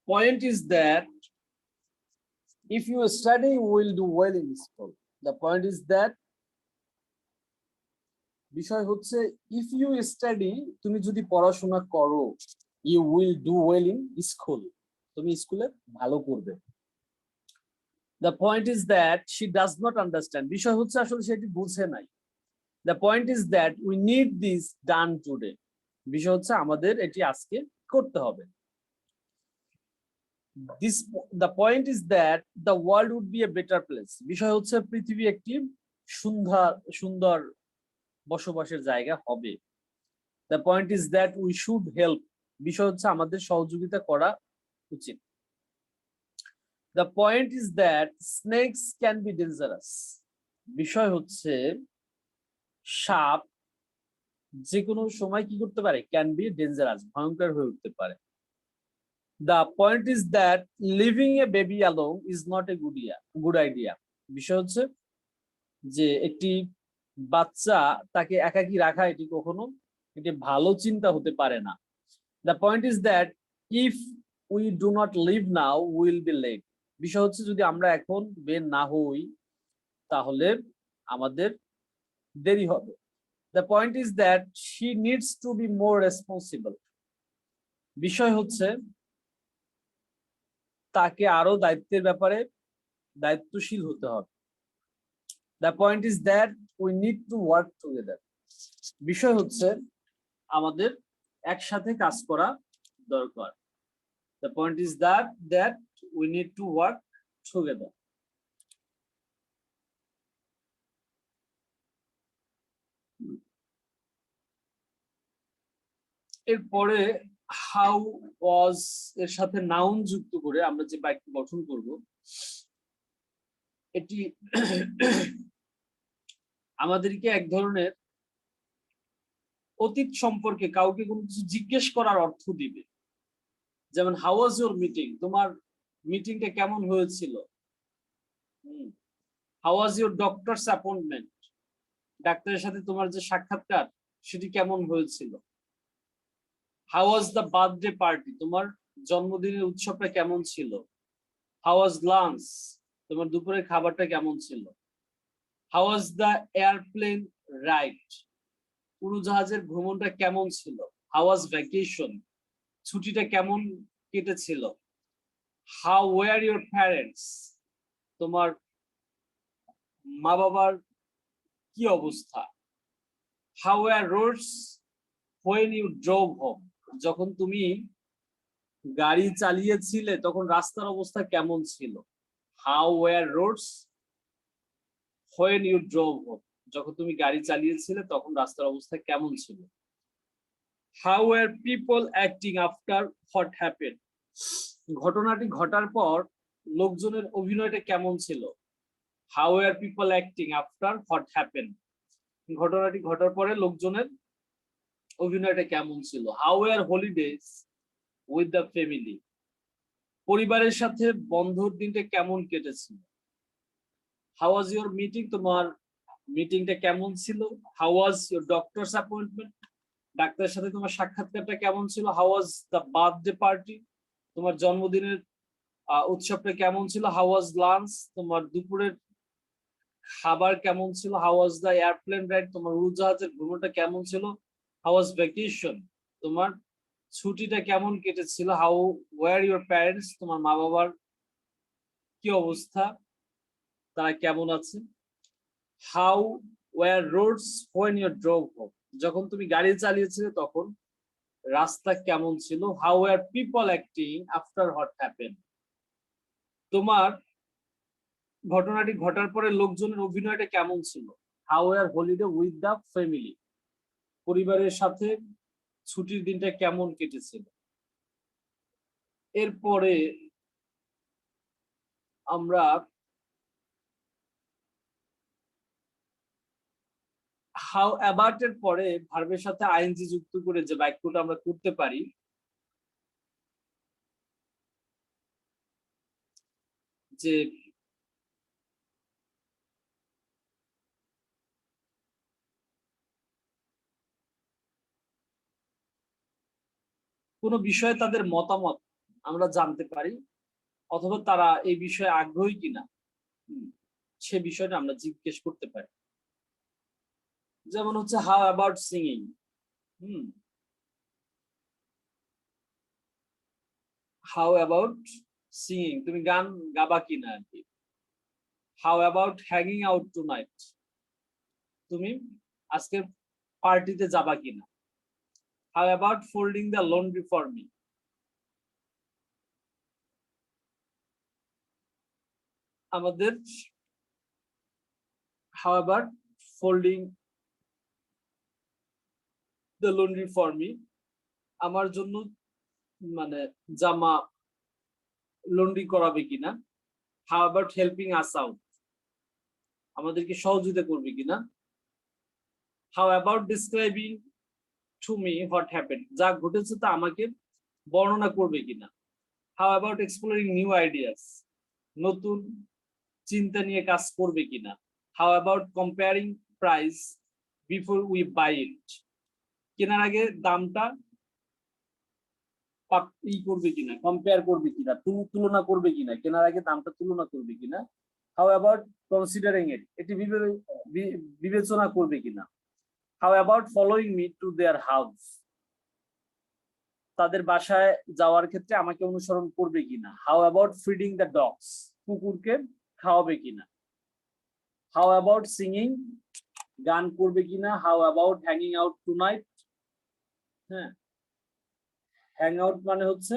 point is that if you study, you will do well in school. The point is that বিষয় হচ্ছে if you study, তুমি যদি পড়াশোনা করো, you will do well in school. তুমি স্কুলে ভালো করবে। The point is that she does not understand. বিষয় হচ্ছে আসলে সেটি বুঝে নাই। The point is that we need this done today. বিষয় হচ্ছে আমাদের এটি আজকে করতে হবে। The point is that the world would be a better place. বিষয় হচ্ছে পৃথিবী একটি সুন্দর বসবাসের জায়গা হবে। The point is that we should help. বিষয় হচ্ছে আমাদের সহযোগিতা করা উচিত। The point is that snakes can be dangerous. বিষয় হচ্ছে সাপ যে কোনো সময় কি করতে পারে, ক্যান বি ডেঞ্জারাস, ভয়ঙ্কর হয়ে উঠতে পারে। The point is that leaving a baby alone is not a good idea. বিষয় হচ্ছে যে একটি বাচ্চা তাকে একাকী রাখা এটি কখনো এটি ভালো চিন্তা হতে পারে না। The point is that if we do not leave now, we will be late. বিষয় হচ্ছে যদি আমরা এখন বের না হই তাহলে আমাদের দেরি হবে। The point is that she needs to be more responsible. বিষয় হচ্ছে তাকে আরো দায়িত্বের ব্যাপারে দায়িত্বশীল হতে হবে। The point is that we need to work together. বিষয় হচ্ছে আমাদের একসাথে কাজ করা দরকার। The point is that we need to work together. এরপরে হাউ ওয়াজ এর সাথে নাউন যুক্ত করে আমরা যে বাক্য গঠন করব, এটি আমাদেরকে এক ধরনের অতীত সম্পর্কে কাউকে কোনো কিছু জিজ্ঞেস করার অর্থ দিবে। যেমন হাউ ওয়াজ ইউর মিটিং, তোমার মিটিংটা কেমন হয়েছিল। How was your doctors appointment, ডাক্তারের সাথে তোমার যে সাক্ষাৎকার সেটি কেমন হয়েছিল। How was the birthday party, তোমার জন্মদিনের উৎসবটা কেমন ছিল। হাউ ওয়াজ লাঞ্চ, তোমার দুপুরের খাবারটা কেমন ছিল। How was the airplane ride, উড়োজাহাজের ভ্রমণটা কেমন ছিল। হাউ ওয়াজ ভ্যাকেশন, ছুটিটা কেমন কেটেছিল। হাউ ওয়ার ইউর প্যারেন্টস, তোমার মা বাবার কি অবস্থা। How were roads when you drove home, যখন তুমি গাড়ি চালিয়েছিলে তখন রাস্তার অবস্থা কেমন ছিল। How were roads when you drove home, যখন তুমি গাড়ি চালিয়েছিলে তখন রাস্তার অবস্থা কেমন ছিল। How were people acting after what happened, ঘটনাটি ঘটার পর লোকজনের অভিনয়টা কেমন ছিল। How were people acting after what happened, ঘটনাটি ঘটার পরে লোকজনের অভিনয়টা কেমন ছিল। How were holidays with the family, পরিবারের সাথে বন্ধুর দিনটা কেমন কেটেছিল। হাউ ওয়াজ ইউর মিটিং, তোমার মিটিংটা কেমন ছিল। How was your doctors appointment, ডাক্তারের সাথে তোমার সাক্ষাৎকারটা কেমন ছিল। How was the birthday party, তোমার জন্মদিনের উৎসবটা কেমন ছিল। হাউ ওয়াজ লাঞ্চ, তোমার দুপুরের খাবার কেমন ছিল। How was the airplane ride, তোমার উড়োজাহাজের ভ্রমণটা কেমন ছিল। হাউ ওয়াজ ভ্যাকেশন, তোমার ছুটিটা কেমন কেটেছিল। হাউ ওয়ার ইউর প্যারেন্টস, তোমার মা বাবার কি অবস্থা, তারা কেমন আছে। How were roads when you drove home, যখন তুমি গাড়ি চালিয়েছিলে তখন রাস্তা কেমন ছিল। How were people acting after what happened, তোমার ঘটনাটি ঘটার পরে লোকজনের অভিনয়টা কেমন ছিল। How were holiday with the family, পরিবারের সাথে ছুটির দিনটা কেমন কেটেছিল। এরপরে আমরা হাউ অ্যাবাউট এর পরে ভার্বের সাথে আইএনজি যুক্ত করে যে বাক্যটা আমরা করতে পারি, যে কোনো বিষয়ে তাদের মতামত আমরা জানতে পারি, অথবা তারা এই বিষয়ে আগ্রহী কিনা সে বিষয়টা আমরা জিজ্ঞেস করতে পারি। যেমন হচ্ছে how about singing. How about singing, তুমি গান গাবা কিনা আর কি। How about hanging out tonight, তুমি আজকে পার্টিতে যাবা কিনা। How about folding the laundry for me, আমাদের how about folding the laundry for me, আমার জন্য মানে জামা লন্ড্রি করাবে কিনা। How about helping us out, আমাদেরকে সহযোগিতা করবে কিনা। How about describing to me what happen, যা ঘটেছে তা আমাকে বর্ণনা করবে কিনা। How about exploring new ideas, নতুন চিন্তা নিয়ে কাজ করবে কিনা। How about comparing price before we buy it, কেনার আগে দামটা করবে কিনা, কম্পেয়ার করবে কিনা, তুলনা করবে কিনা, কেনার আগে দামটা তুলনা করবে কিনা। হাউ অ্যাবাউট কনসিডারিং ইট, এটি বিবেচনা করবে কিনা। How about following me to their house, তাদের বাসায় যাওয়ার ক্ষেত্রে আমাকে অনুসরণ করবে কিনা। How about feeding the dogs, কুকুরকে খাওয়াবে কিনা। হাউ অ্যাবাউট সিঙ্গিং, গান করবে কিনা। How about hanging out tonight, হ্যাঁ, হ্যাং আউট মানে হচ্ছে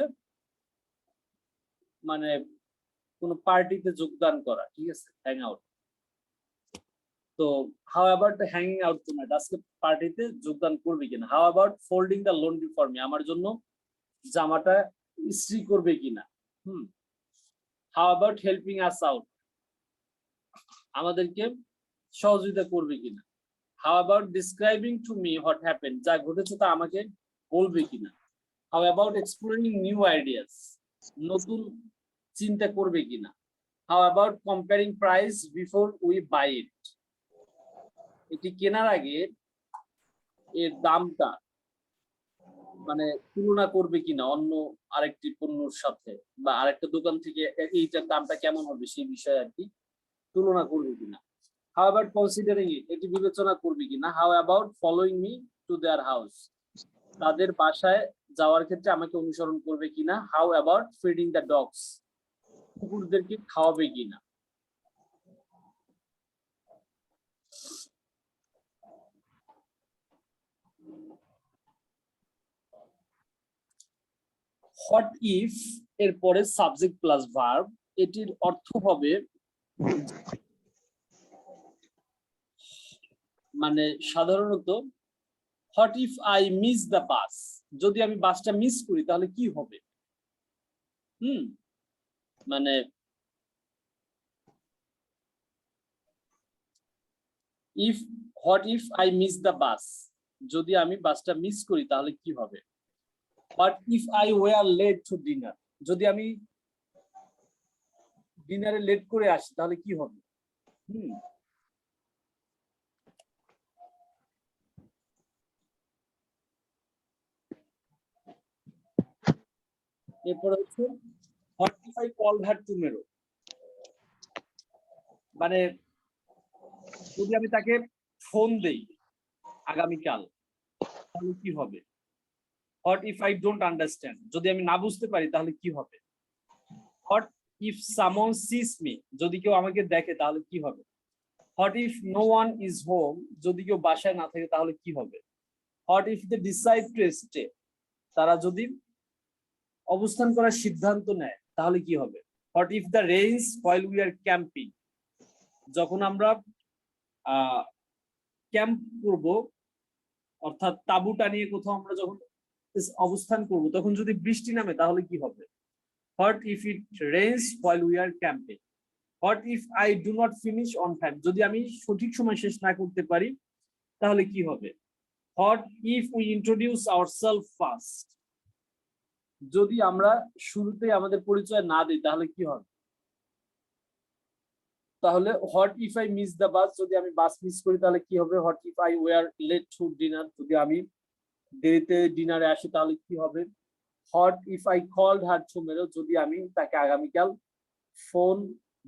মানে কোন পার্টিতে যোগদান করা, ঠিক আছে, হ্যাং আউট। তো how about hanging out tonight, আজকে পার্টিতে যোগদান করবে কিনা। How about folding the laundry for me, আমার জন্য জামাটা ইস্ত্রি করবে কিনা। How about helping us out, আমাদেরকে সহযোগিতা করবে কিনা। How about describing to me what happen, যা ঘটেছে তা আমাকে বলবে কিনা। How about exploring new ideas, নতুন চিন্তা করবে কিনা। How about comparing price before we buy it, এটি কেনার আগে এর দামটা মানে তুলনা করবে কিনা অন্য আরেকটি পণ্যর সাথে, বা আরেকটা দোকান থেকে এইটার দামটা কেমন হবে সেই বিষয়ে আর কি তুলনা করবে কিনা। হাউ অ্যাবাউট কনসিডারিং ইট, এটি বিবেচনা করবে কিনা। How about following me to their house, তাদের বাসায় যাওয়ার ক্ষেত্রে আমাকে অনুসরণ করবে কিনা। How about feeding the dogs, কুকুরদেরকে খাওয়াবে কিনা। হোয়াট ইফ এর পরে সাবজেক্ট প্লাস ভার্ব, এটির অর্থ হবে মানে সাধারণত what if I miss the bus, যদি আমি বাসটা মিস করি তাহলে কি হবে। মানে if what if I miss the bus, যদি আমি বাসটা মিস করি তাহলে কি হবে। What if I were late to dinner, যদি আমি ডিনারে লেট করে আসি তাহলে কি হবে। এরপরে হচ্ছে what if I call her tomorrow, মানে যদি আমি তাকে ফোন দেই আগামীকাল তাহলে কি হবে। What if I don't understand, যদি আমি না বুঝতে পারি তাহলে কি হবে। What if someone sees me, যদি কেউ আমাকে দেখে তাহলে কি হবে। What if no one is home, যদি কেউ বাসায় না থাকে তাহলে কি হবে। What if they decide to stay, তারা যদি অবস্থান করার সিদ্ধান্ত নেয় তাহলে কি হবে। What if the rains while we are camping, যখন আমরা ক্যাম্প করব অর্থাৎ তাঁবু টানিয়ে কোথাও আমরা যখন অবস্থান করব তখন যদি বৃষ্টি নামে তাহলে কি হবে। What if it rains while we are camping. What if I do not finish on time, যদি আমি সঠিক সময় শেষ না করতে পারি তাহলে কি হবে। What if we introduce ourself first, যদি আমরা শুরুতে আমাদের পরিচয় না দিই তাহলে কি হবে। তাহলে what if I miss the bus, যদি আমি বাস মিস করি তাহলে কি হবে। What if I were late to dinner, যদি আমি দেরিতে ডিনারে আসি তাহলে কি হবে। What if I called her tomorrow, যদি আমি তাকে আগামীকাল ফোন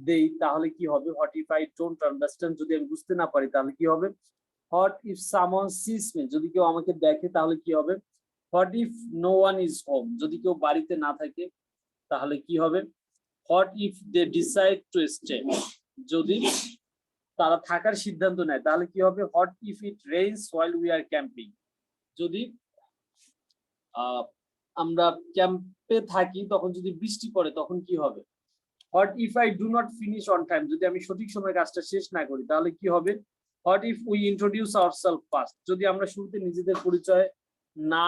দেই তাহলে কি হবে? What if I don't understand, যদি আমি বুঝতে না পারি তাহলে কি হবে? What if someone sees me, যদি কেউ আমাকে দেখে তাহলে কি হবে? What if no one is home, যদি কেউ বাড়িতে না থাকে তাহলে কি হবে? What if they decide to stay, যদি তারা থাকার সিদ্ধান্ত নেয় তাহলে কি হবে? What if it rains while we are camping, যদি আমরা ক্যাম্পে থাকি তখন যদি বৃষ্টি পড়ে তখন কি হবে? What if I do not finish on time, যদি আমি সঠিক সময়ে কাজটা শেষ না করি তাহলে কি হবে? What if we introduce ourself first, যদি আমরা শুরুতে নিজেদের পরিচয় না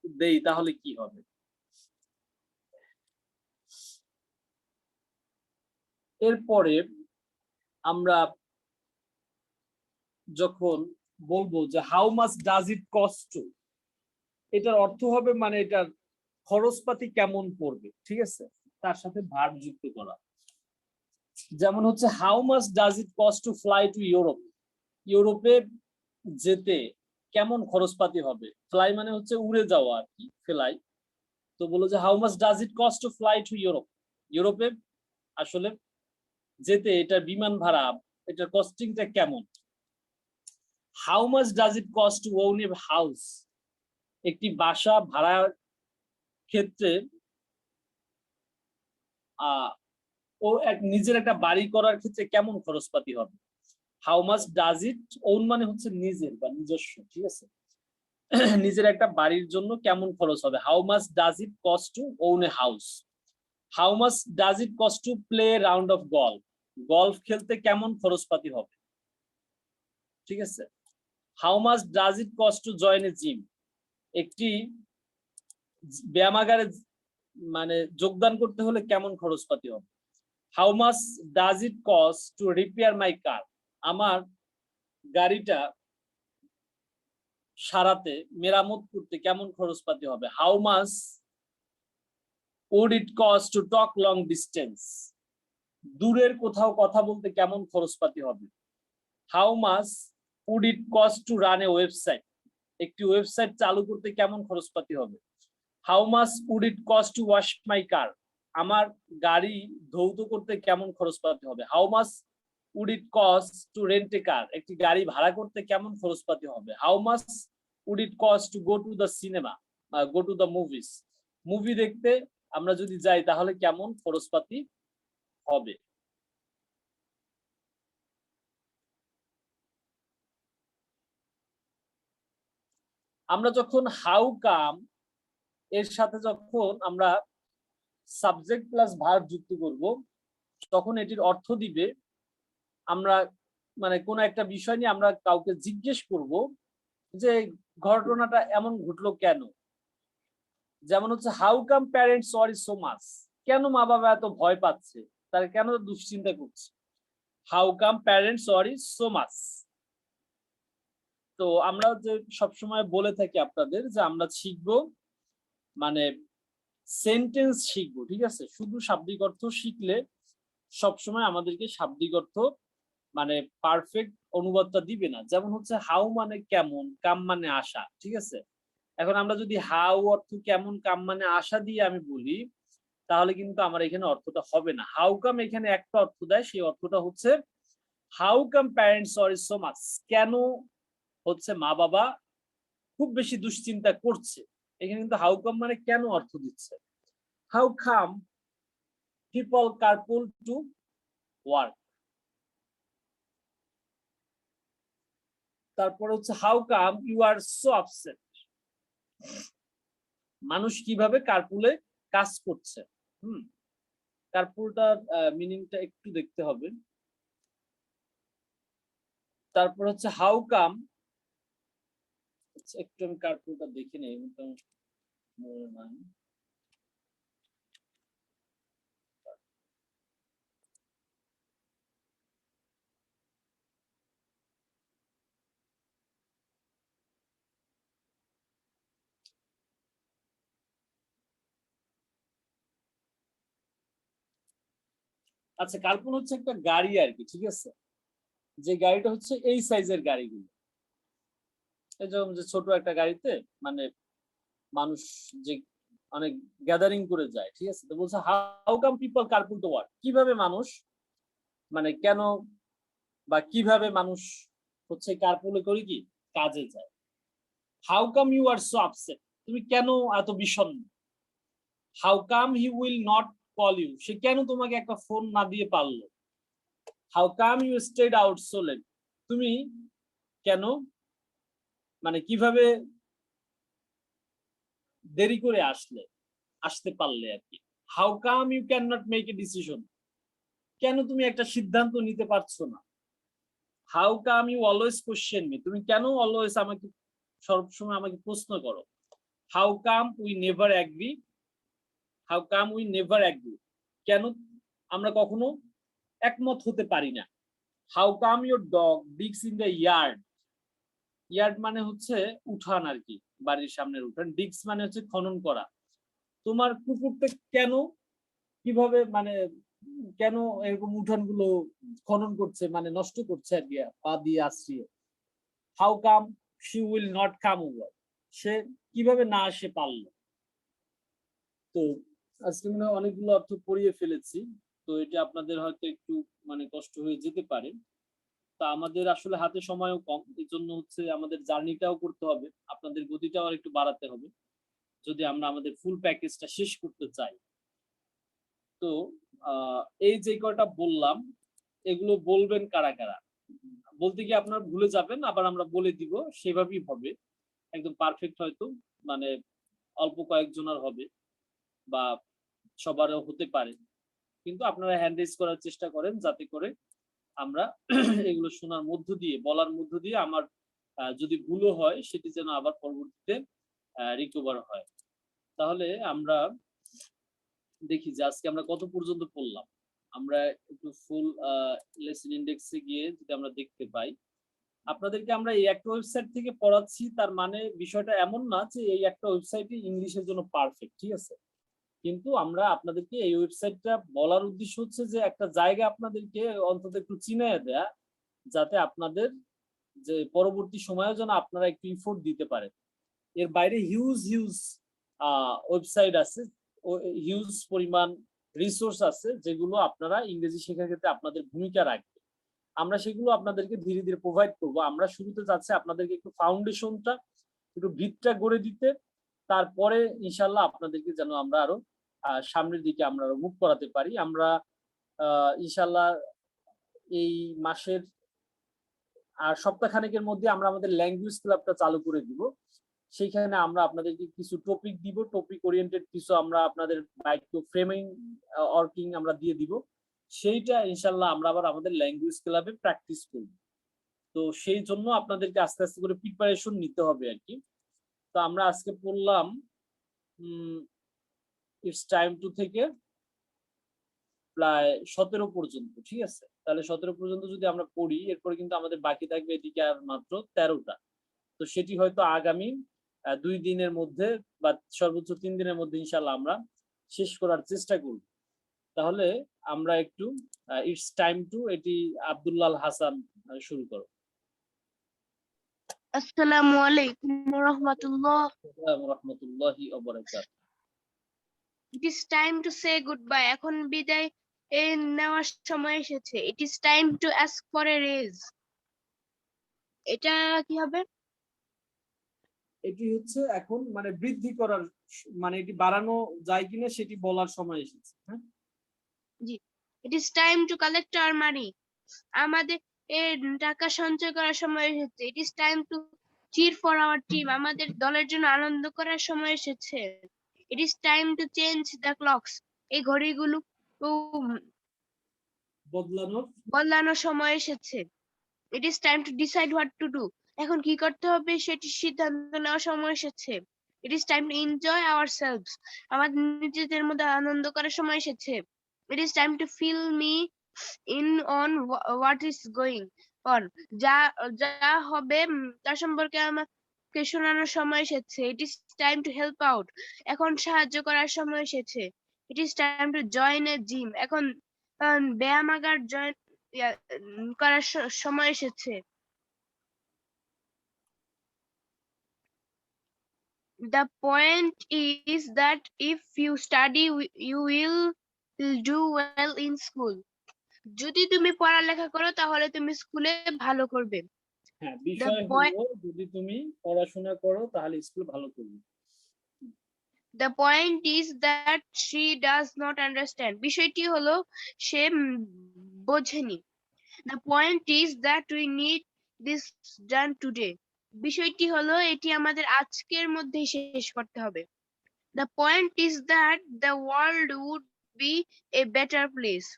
দেই তাহলে কি হবে? এরপরে আমরা যখন বলবো যে how much does it cost to, এটার অর্থ হবে মানে এটার খরচপাতি কেমন পড়বে, ঠিক আছে, তার সাথে ভার্ব যুক্ত করা। যেমন হচ্ছে how much does it cost to fly to Europe, ইউরোপে যেতে কেমন খরচপাতি হবে? ফ্লাই মানে হচ্ছে উড়ে যাওয়া আর কি, ফ্লাই। তো বলো যে how much does it cost to fly to Europe, ইউরোপে আসলে যেতে এটা বিমান ভাড়া, এটার কস্টিংটা কেমন? How much does it cost to own a house, একটি বাসা ভাড়ার ক্ষেত্রে ও নিজের একটা বাড়ি করার ক্ষেত্রে কেমন খরচপাতি হবে? How much does it own মানে হচ্ছে নিজের বা নিজস্ব, ঠিক আছে, নিজের একটা বাড়ির জন্য কেমন খরচ হবে? How much does it cost to own a house. How much does it cost to play round of golf, golf খেলতে কেমন খরচপাতি হবে, ঠিক আছে। How much does it cost to join a gym, একটি ব্যায়ামাগারে মানে যোগদান করতে হলে কেমন খরচপাতি হবে? How much does it cost to repair my car, আমার গাড়িটা সারাতে মেরামত করতে কেমন খরচপাতি হবে? How much would it cost two talk long distance, দূরের কোথাও কথা বলতে কেমন খরচপাতি হবে? How much would it cost to run a website, একটি ওয়েবসাইট চালু করতে কেমন খরচপাতি হবে? How much would it cost to wash my car, আমার গাড়ি ধৌত করতে কেমন খরচপাতি হবে? How much would it cost to rent a car, একটি গাড়ি ভাড়া করতে কেমন খরচপাতি হবে? How much would it cost to go to the cinema, go to the movies, movie দেখতে আমরা যদি যাই তাহলে কেমন খরচপাতি হবে? আমরা যখন হাউ কাম এর সাথে যখন আমরা সাবজেক্ট প্লাস ভার্ব যুক্ত করব তখন এটির অর্থ দিবে আমরা মানে কোন একটা বিষয় নিয়ে আমরা কাউকে জিজ্ঞেস করব যে ঘটনাটা এমন ঘটলো কেন। যেমন হচ্ছে how come parents worry so much, কেন মা বাবা এত ভয় পাচ্ছে, তারা কেন দুশ্চিন্তা করছে? How come parents worry so much. তো আমরা যে সবসময় বলে থাকি আপনাদের যে আমরা শিখবো মানে সেন্টেন্স শিখবো, ঠিক আছে, শুধু শাব্দিক অর্থ শিখলে সবসময় আমাদেরকে শাব্দিক অর্থ মানে পারফেক্ট অনুবাদটা দিবে না। যেমন হচ্ছে হাউ মানে কেমন, কাম মানে আশা, ঠিক আছে। এখন আমরা যদি হাউ অর্থ কেমন, কাম মানে আশা দিয়ে আমি বলি তাহলে কিন্তু আমার এখানে অর্থটা হবে না। হাউ কাম এখানে একটা অর্থ দেয়, সেই অর্থটা হচ্ছে how come parents worry so much, কেন হচ্ছে মা বাবা খুব বেশি দুশ্চিন্তা করছে। এখানে কিন্তু হাউ কাম মানে কেন অর্থ দিচ্ছে। How come people carpool to work, তারপর হচ্ছে how come you are so upset, মানুষ কিভাবে কার্পুলে কাজ করছে। কার্পুলটার মিনিংটা একটু দেখতে হবে। তারপর হচ্ছে হাউ কাম, একটু আমি কার্পুলটা দেখে নেই, আচ্ছা কার্পুল হচ্ছে একটা গাড়ি আর কি, ঠিক আছে, যে গাড়িটা হচ্ছে এই সাইজের গাড়িগুলো, এই যেমন যে ছোট একটা গাড়িতে মানে মানুষ যে অনেক গ্যাদারিং করে যায়, ঠিক আছে? তো বলছে how come people carpool to work, কিভাবে মানুষ মানে কেন বা কিভাবে মানুষ হচ্ছে কার্পুলে করে কি কাজে যায়। How come you are so upset, তুমি কেন এত বিষণ্ণ। How come he will not call you, সে কেন তোমাকে একটা ফোন না দিয়ে পারলো। How come you stayed out so late, তুমি কেন মানে কিভাবে দেরি করে আসতে পারলে আর কি। How come you can not make a decision, কেন তুমি একটা সিদ্ধান্ত নিতে পারছো না। How come you always question me, তুমি কেন অলওয়েজ আমাকে সবসময় আমাকে প্রশ্ন করো। How come we never agree, how come we never agree, কেন আমরা কখনো একমত হতে পারি না। How come your dog digs in the yard, yard মানে হচ্ছে উঠান আর কি, বাড়ির সামনের উঠান। ডিগস মানে হচ্ছে খনন করা, তোমার কুকুরটা কেন কিভাবে মানে কেন এরকম উঠানগুলো খনন করছে, মানে নষ্ট করছে আর কি পা দিয়ে আশ্রিয়ে। How come she will not come over, সে কিভাবে না আসে পারলো। তো আজকে মনে হয় অনেকগুলো অর্থ পড়িয়ে ফেলেছি, তো এটা আপনাদের হয়তো একটু মানে কষ্ট হয়ে যেতে পারে। তা আমাদের আসলে হাতে সময়ও কম, এই জন্য হচ্ছে আমাদের জার্নিটাও করতে হবে, আপনাদের গতিটাও একটু বাড়াতে হবে যদি আমরা আমাদের ফুল প্যাকেজটা শেষ করতে চাই। তো এই যে কয়টা বললাম এগুলো বলবেন কারা কারা, বলতে গিয়ে আপনারা ভুলে যাবেন, আবার আমরা বলে দিব সেভাবেই হবে, একদম পারফেক্ট হয়তো মানে অল্প কয়েকজনের হবে বা সবারও হতে পারে, কিন্তু আপনারা হ্যান্ড রেজ করার চেষ্টা করেন যাতে করে আমরা এগুলো শোনার মধ্য দিয়ে বলার মধ্য দিয়ে আমার যদি ভুলও হয় সেটি যেন আবার পরবর্তীতে রিকভার হয়। তাহলে আমরা দেখি যে আজকে আমরা কত পর্যন্ত পড়লাম। আমরা একটু ফুল লেসন ইন্ডেক্সে গিয়ে যদি আমরা দেখতে পাই, আপনাদেরকে আমরা এই একটা ওয়েবসাইট থেকে পড়াচ্ছি তার মানে বিষয়টা এমন না যে এই একটা ওয়েবসাইটই ইংলিশের জন্য পারফেক্ট, ঠিক আছে? কিন্তু আমরা আপনাদেরকে এই ওয়েবসাইটটা বলার উদ্দেশ্য হচ্ছে যে একটা জায়গা আপনাদেরকে অন্তত একটু চিনিয়ে দেয়া, যাতে আপনাদের যে পরবর্তী সময়ে যেন আপনারা একটু ইফোর্ট দিতে পারেন। এর বাইরে হিউজ হিউজ ওয়েবসাইট আছে, হিউজ পরিমাণ রিসোর্স আছে যেগুলো আপনারা ইংরেজি শেখার ক্ষেত্রে আপনাদের ভূমিকা রাখবে। আমরা সেগুলো আপনাদেরকে ধীরে ধীরে প্রোভাইড করব। আমরা শুরুতে যাচ্ছি আপনাদেরকে একটু ফাউন্ডেশনটা একটু ভিতটা গড়ে দিতে, তারপরে ইনশাল্লাহ আপনাদেরকে যেন আমরা আরো সামনের দিকে আমরা আরো মুভ করাতে পারি। আমরা ইনশাল্লাহ এই মাসের আর সপ্তাহখানেকের মধ্যে আমরা আমাদের ল্যাঙ্গুয়েজ ক্লাবটা চালু করে দিব। সেইখানে আমরা আপনাদেরকে কিছু টপিক দিব, টপিক ওরিয়েন্টেড কিছু আমরা আপনাদের মাইক্রো ফ্রেমিং ওয়ার্কিং আমরা দিয়ে দিব, সেইটা ইনশাল্লাহ আমরা আবার আমাদের ল্যাঙ্গুয়েজ ক্লাবে প্র্যাকটিস করব। তো সেই জন্য আপনাদেরকে আস্তে আস্তে করে প্রিপারেশন নিতে হবে আর কি। তো আমরা আজকে পড়লাম ইটস টাইম টু থেকে প্রায় 17 পর্যন্ত, ঠিক আছে? তাহলে 17 পর্যন্ত যদি আমরা পড়ি এরপরে কিন্তু আমাদের বাকি থাকবে এদিকে আর মাত্র 13টা। তো সেটি হয়তো আগামী 2 দিনের মধ্যে বা সর্বোচ্চ 3 দিনের মধ্যে ইনশাল্লাহ আমরা শেষ করার চেষ্টা করব। তাহলে আমরা একটু ইটস টাইম টু এটি আব্দুল্লাহ হাসান শুরু করো। আসসালামু আলাইকুম ওয়া রাহমাতুল্লাহ। ওয়া রাহমাতুল্লাহি ওয়া বারাকাতুহু। It is time to say goodbye. এখন বিদায় নেওয়ার সময় এসেছে। It is time to ask for a raise. এটা কি হবে? এটি হচ্ছে এখন মানে বৃদ্ধি করার মানে এটি বাড়ানো যায় কিনা সেটি বলার সময় এসেছে। হ্যাঁ জি। It is time to collect our money. আমাদের টাকা সঞ্চয় করার সময় এসেছে। It is time to cheer for our team. আমাদের দলের জন্য আনন্দ করার সময় এসেছে। It is time to change the clocks. এই ঘড়িগুলো বদলানোর সময় এসেছে। It is time to decide what to do. এখন কি করতে হবে সেটি সিদ্ধান্ত নেওয়ার সময় এসেছে। It is time to enjoy ourselves. আমাদের নিজেদের মধ্যে আনন্দ করার সময় এসেছে। It is time to fill me in on what is going on. যা যা হবে তার সম্পর্কে আমাকে শোনানোর সময় এসেছে। It is time to help out. এখন সাহায্য করার সময় এসেছে। It is time to join a gym. এখন ব্যায়ামাগার জয়েন করার সময় এসেছে। The point is that if you study, you will do well in school. যদি তুমি পড়ালেখা করো তাহলে তুমি স্কুলে ভালো করবে। হ্যাঁ, The বিষয় point হলো যদি তুমি পড়াশোনা করো তাহলে স্কুল ভালো করবে। The point is that she does not understand. বিষয়টি হলো সে বোঝেনি। The point is that we need this done today. বিষয়টি হলো এটি আমাদের আজকের মধ্যেই শেষ করতে হবে। The point is that the world would be a better place.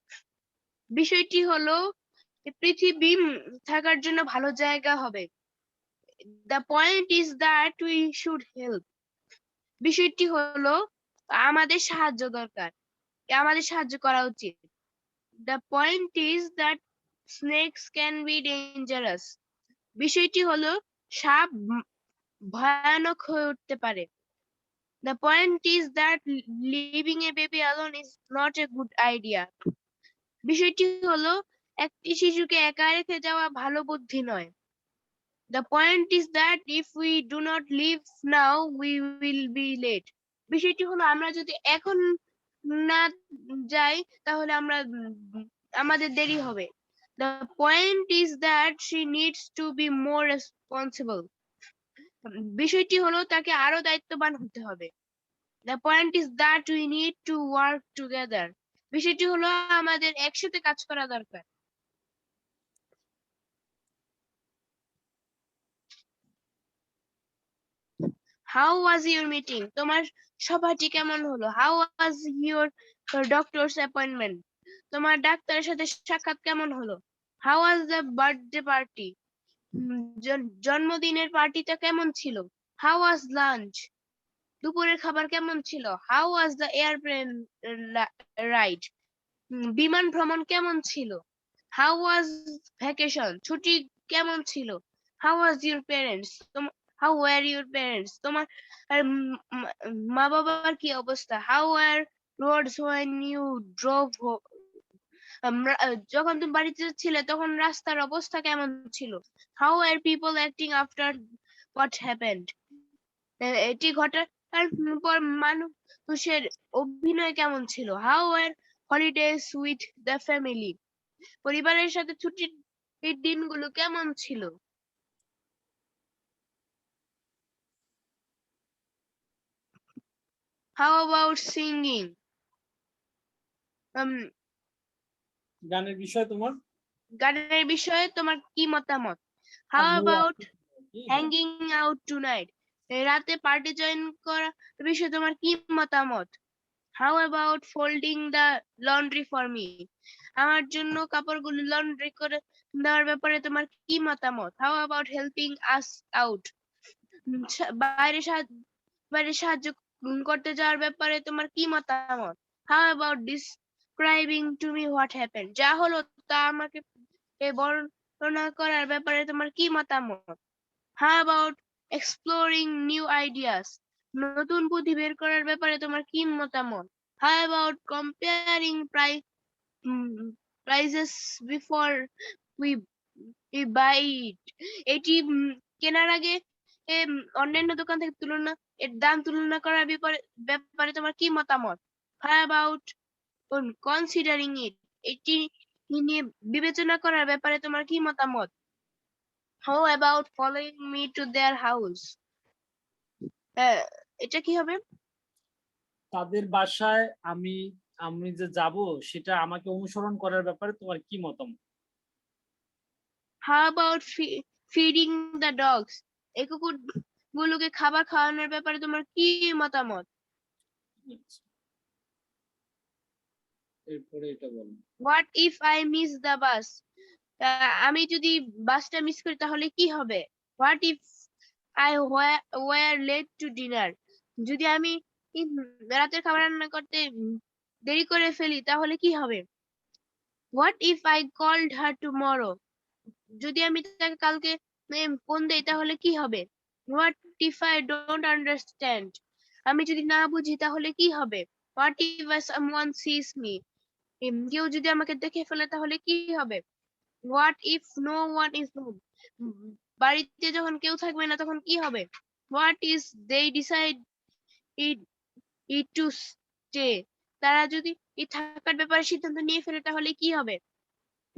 বিষয়টি হলো পৃথিবী থাকার জন্য ভালো জায়গা হবে। The point is that we should help. বিষয়টি হলো আমাদের সাহায্য দরকার, আমাদের সাহায্য করা উচিত। The point is that snakes can be dangerous. বিষয়টি হলো সাপ ভয়ানক হয়ে উঠতে পারে। The point is that leaving a baby alone is not a good idea. বিষয়টি হলো একটি শিশুকে একা রেখে যাওয়া ভালো বুদ্ধি নয়। The point is that if we do not leave now, we will be late. বিষয়টি হলো আমরা যদি এখন না যাই তাহলে আমাদের দেরি হবে। The point is that she needs to be more responsible. বিষয়টি হলো তাকে আরো দায়িত্ববান হতে হবে। The point is that we need to work together. বিষয়টি হলো আমাদের একসাথে কাজ করা দরকার। How was your meeting? তোমার সভাটি কেমন হলো? How was your doctor's appointment? তোমার ডাক্তারের সাথে সাক্ষাৎ কেমন হলো? How was the birthday party? জন্মদিনের পার্টিটা কেমন ছিল? How was lunch? দুপুরের খাবার কেমন ছিল? How was the airplane ride? বিমান ভ্রমণ কেমন ছিল? How was vacation? ছুটি কেমন ছিল? How was your parents? How were your parents? তোমার মা বাবার কি অবস্থা? How were roads when you drove যখন তুমি বাড়িতে ছিলে তখন রাস্তার অবস্থা কেমন ছিল? How were people acting after what happened? এটি ঘটার পর মানুষের অভিনয় কেমন ছিল? How were holidays with the family? পরিবারের সাথে ছুটির দিনগুলো কেমন ছিল? How about singing? গানের বিষয় তোমার গানের বিষয়ে তোমার কি মতামত? How about hanging out tonight? রাতে পার্টি জয়েন করা বিষয়ে তোমার কি মতামত? How about folding the laundry for me? আমার জন্য কাপড়গুলো লন্ড্রি করে দেওয়ার ব্যাপারে তোমার কি মতামত? How about helping us out? বাইরে সাহায্য করতে যাওয়ার ব্যাপারে তোমার কি মতামত? How about describing to me what happened? যা হলো তা আমাকে বর্ণনা করার ব্যাপারে তোমার কি মতামত? How about exploring new ideas? নতুন বুদ্ধি বের করার ব্যাপারে তোমার কি মতামত? How about comparing prices before we buy it? এটি কেনার আগে অন্যান্য দোকান থেকে এর দাম তুলনা করার ব্যাপারে তোমার কি মতামত? How about considering it? এটি নিয়ে বিবেচনা করার ব্যাপারে তোমার কি মতামত? How about following me to their house? এটা কি হবে? তাদের বাসায় আমি আমি যে যাব সেটা আমাকে অনুসরণ করার ব্যাপারে তোমার কি মতামত? How about feeding the dogs? এই কুকুরগুলোকে খাবার খাওয়ানোর ব্যাপারে তোমার কি মতামত? এরপরে এটা বলো। What if I miss the bus? আমি যদি বাসটা মিস করি তাহলে কি হবে? What if I were late to dinner? যদি আমি রাতের খাবার রান্না করতে দেরি করে ফেলি তাহলে কি হবে? What if I called her tomorrow? যদি আমি তাকে কালকে ফোন দেই তাহলে কি হবে? What if I don't understand? আমি যদি না বুঝি তাহলে কি হবে? What if someone sees me? কেউ যদি আমাকে দেখে ফেলে তাহলে কি হবে? What if no one is home? বাড়িতে যখন কেউ থাকবে না তখন কি হবে? what is they decide it to stay? তারা যদি এই থাকার ব্যাপারে সিদ্ধান্ত নিয়ে ফেলে তাহলে কি হবে?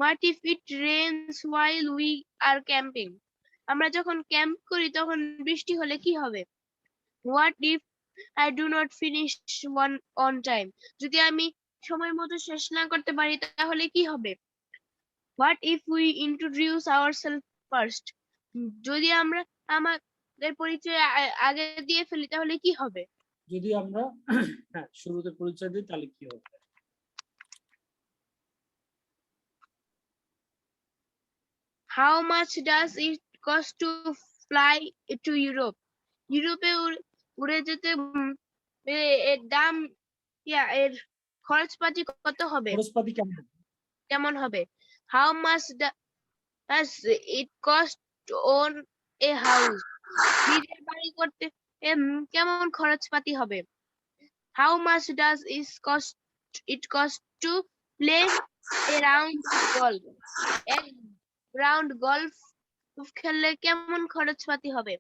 What if it rains while we are camping? আমরা যখন ক্যাম্প করি তখন বৃষ্টি হলে কি হবে? What if I do not finish one on time? যদি আমি সময় মতো শেষ না করতে পারি তাহলে কি হবে? What if we introduce ourselves first? যদি আমরা আমাদের পরিচয় আগে দিয়ে ফেলি তাহলে কি হবে? যদি আমরা হ্যাঁ শুরুতে পরিচয় দিই তাহলে কি হবে? How much does it cost to fly to Europe? ইউরোপে উড়ে যেতে এর দাম এর খরচপাতি কত হবে? খরচপাতি কেমন হবে? How much does it cost to own a house? নিজের বাড়ি করতে কেমন খরচপাতি হবে? How much does it cost to play a round golf? এক রাউন্ড গলফ খেললে কেমন খরচপাতি হবে?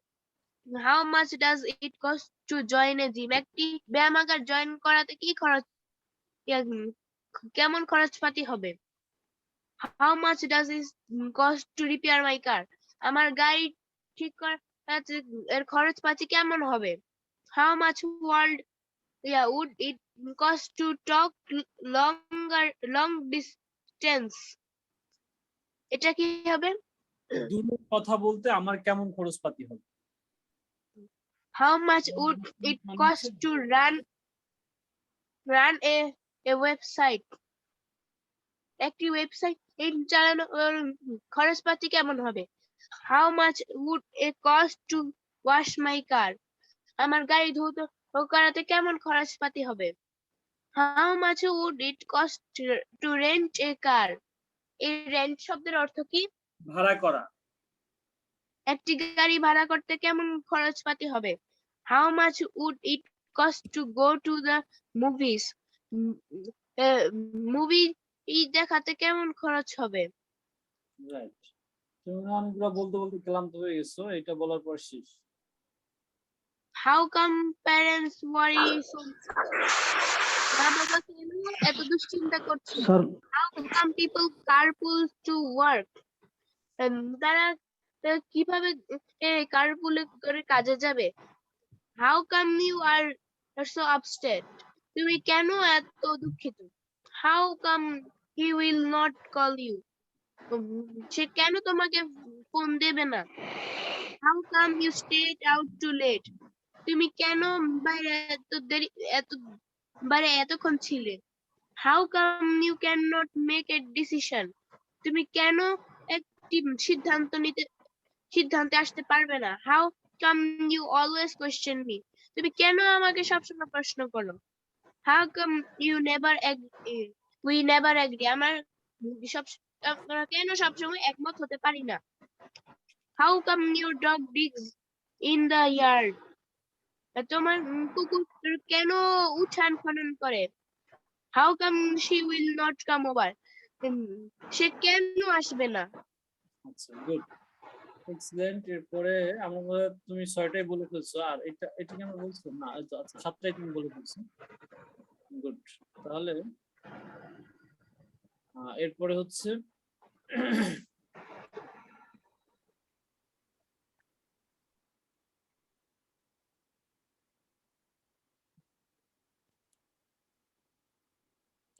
How much does it cost to join a gym? একটি ব্যায়ামাগার জয়েন করাতে কি খরচ কেমন খরচপাতি হবে? How much does it cost to repair my car? আমার গাড়ি ঠিক করাতে এর খরচপাতি কেমন হবে? How much would it cost to talk long distance? এটা কি হবে? দূর কথা বলতে আমার কেমন খরচপাতি হবে? How much would it cost to run a website? একটি ওয়েবসাইট চালানোর খরচপাতি কেমন হবে? How much would it cost to wash my car? আমার গাড়ি ধুতে করাতে কেমন খরচপাতি হবে? How much would it cost to rent a car? এই রেন্ট শব্দের অর্থ কি? ভাড়া করা। একটি গাড়ি ভাড়া করতে কেমন খরচপাতি হবে? How much would it cost to go to the movies? Movie দেখাতে কেমন খরচ হবে? রাইট। তুমি অনেকগুলো বলতে বলতে ক্লান্ত হয়ে গেছো, এটা বলার পর শেষ। How come parents worry so much? মা-বাবা কেন এত দুশ্চিন্তা করছে? How come people carpool to work? তারা কিভাবে কার্পুল করে কাজে যাবে? How come you are so upset? তুমি কেন এত দুঃখিত? How come he will not call you? সে কেন তোমাকে ফোন দেবে না? How come you stayed out too late? তুমি কেন বাইরে এতক্ষণ ছিলে? How come you cannot make a decision? তুমি কেন একটি সিদ্ধান্তে আসতে পারবে না? How come you always question me? তুমি কেন আমাকে সবসময় প্রশ্ন করো? How come we never agree? আমরা কেন সবসময় একমত হতে পারি না? How come your dog digs in the yard? তোমার কুকুর কেন উঠান খনন করে? How come she will not come over? সে কেন আসবে না? আচ্ছা, গুড, এক্সিলেন্ট। এরপরে আমরা তুমি 6টাই বলে ফেলছো, আর এটা কি আমরা বলছো না? আচ্ছা 7টাই তুমি বলে ফেলছো, গুড। তাহলে এরপরে হচ্ছে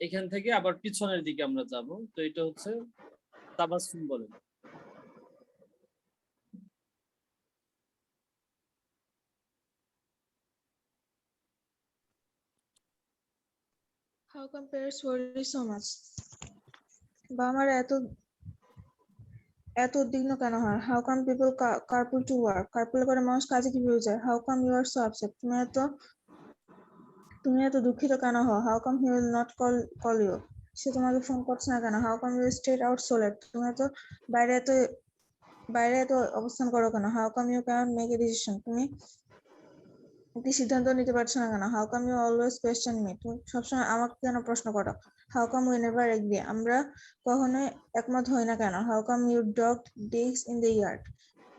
এখান থেকে আবার পিছনের দিকে আমরা যাব। তো এটা হচ্ছে তাবাসসুম বলেন। How come parents worry so much? বাবা মারা এত উদ্বিগ্ন কেন হয়? How come people carpool to work? Carpool করে মানুষ কাজে কিভাবে যায়? How come you are so upset? তুমি এত দুঃখিত কেন হও? How come he will not call you? সে তোমাকে ফোন করছে না কেন? How come you stayed out so late? তুমি বাইরে এত অবস্থান করো কেন? How come you cannot make a decision? তুমি একটি সিদ্ধান্ত নিতে পারছো না কেন? How come you always question me? তুমি সবসময় আমাকে কেন প্রশ্ন করো? How come we never agree? আমরা কখনোই একমত হই না কেন? How come your dog digs in the yard?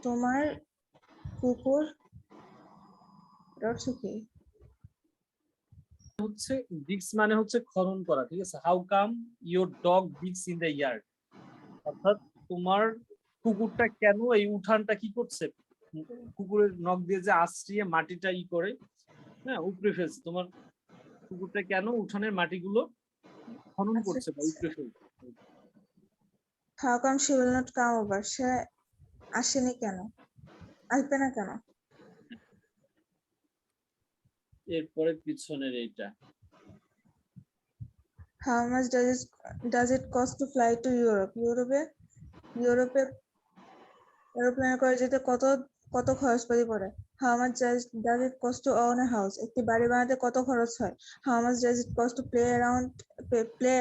তোমার কুকুর That's okay. হচ্ছে ডিগস মানে হচ্ছে খনন করা, ঠিক আছে? How come your dog digs in the yard, অর্থাৎ তোমার কুকুরটা কেন এই উঠানটা কি করছে, কুকুরের নখ দিয়ে যে আশ্রিয়ে মাটিটা ই করে, হ্যাঁ, উপড়ে ফেলছে। তোমার কুকুরটা কেন উঠানের মাটিগুলো খনন করছে বা উপড়ে ফেলছে। How come she will not come over? সে আসেনি কেন? আসবে না কেন? এরপরে পিছনের এইটা, How much does it cost to fly to Europe? ইউরোপে এরোপ্লেনে করে যেতে কত খরচপাতি পড়ে? How much does it cost to own a house? একটি বাড়ি বানাতে কত খরচ হয়? How much does it cost to play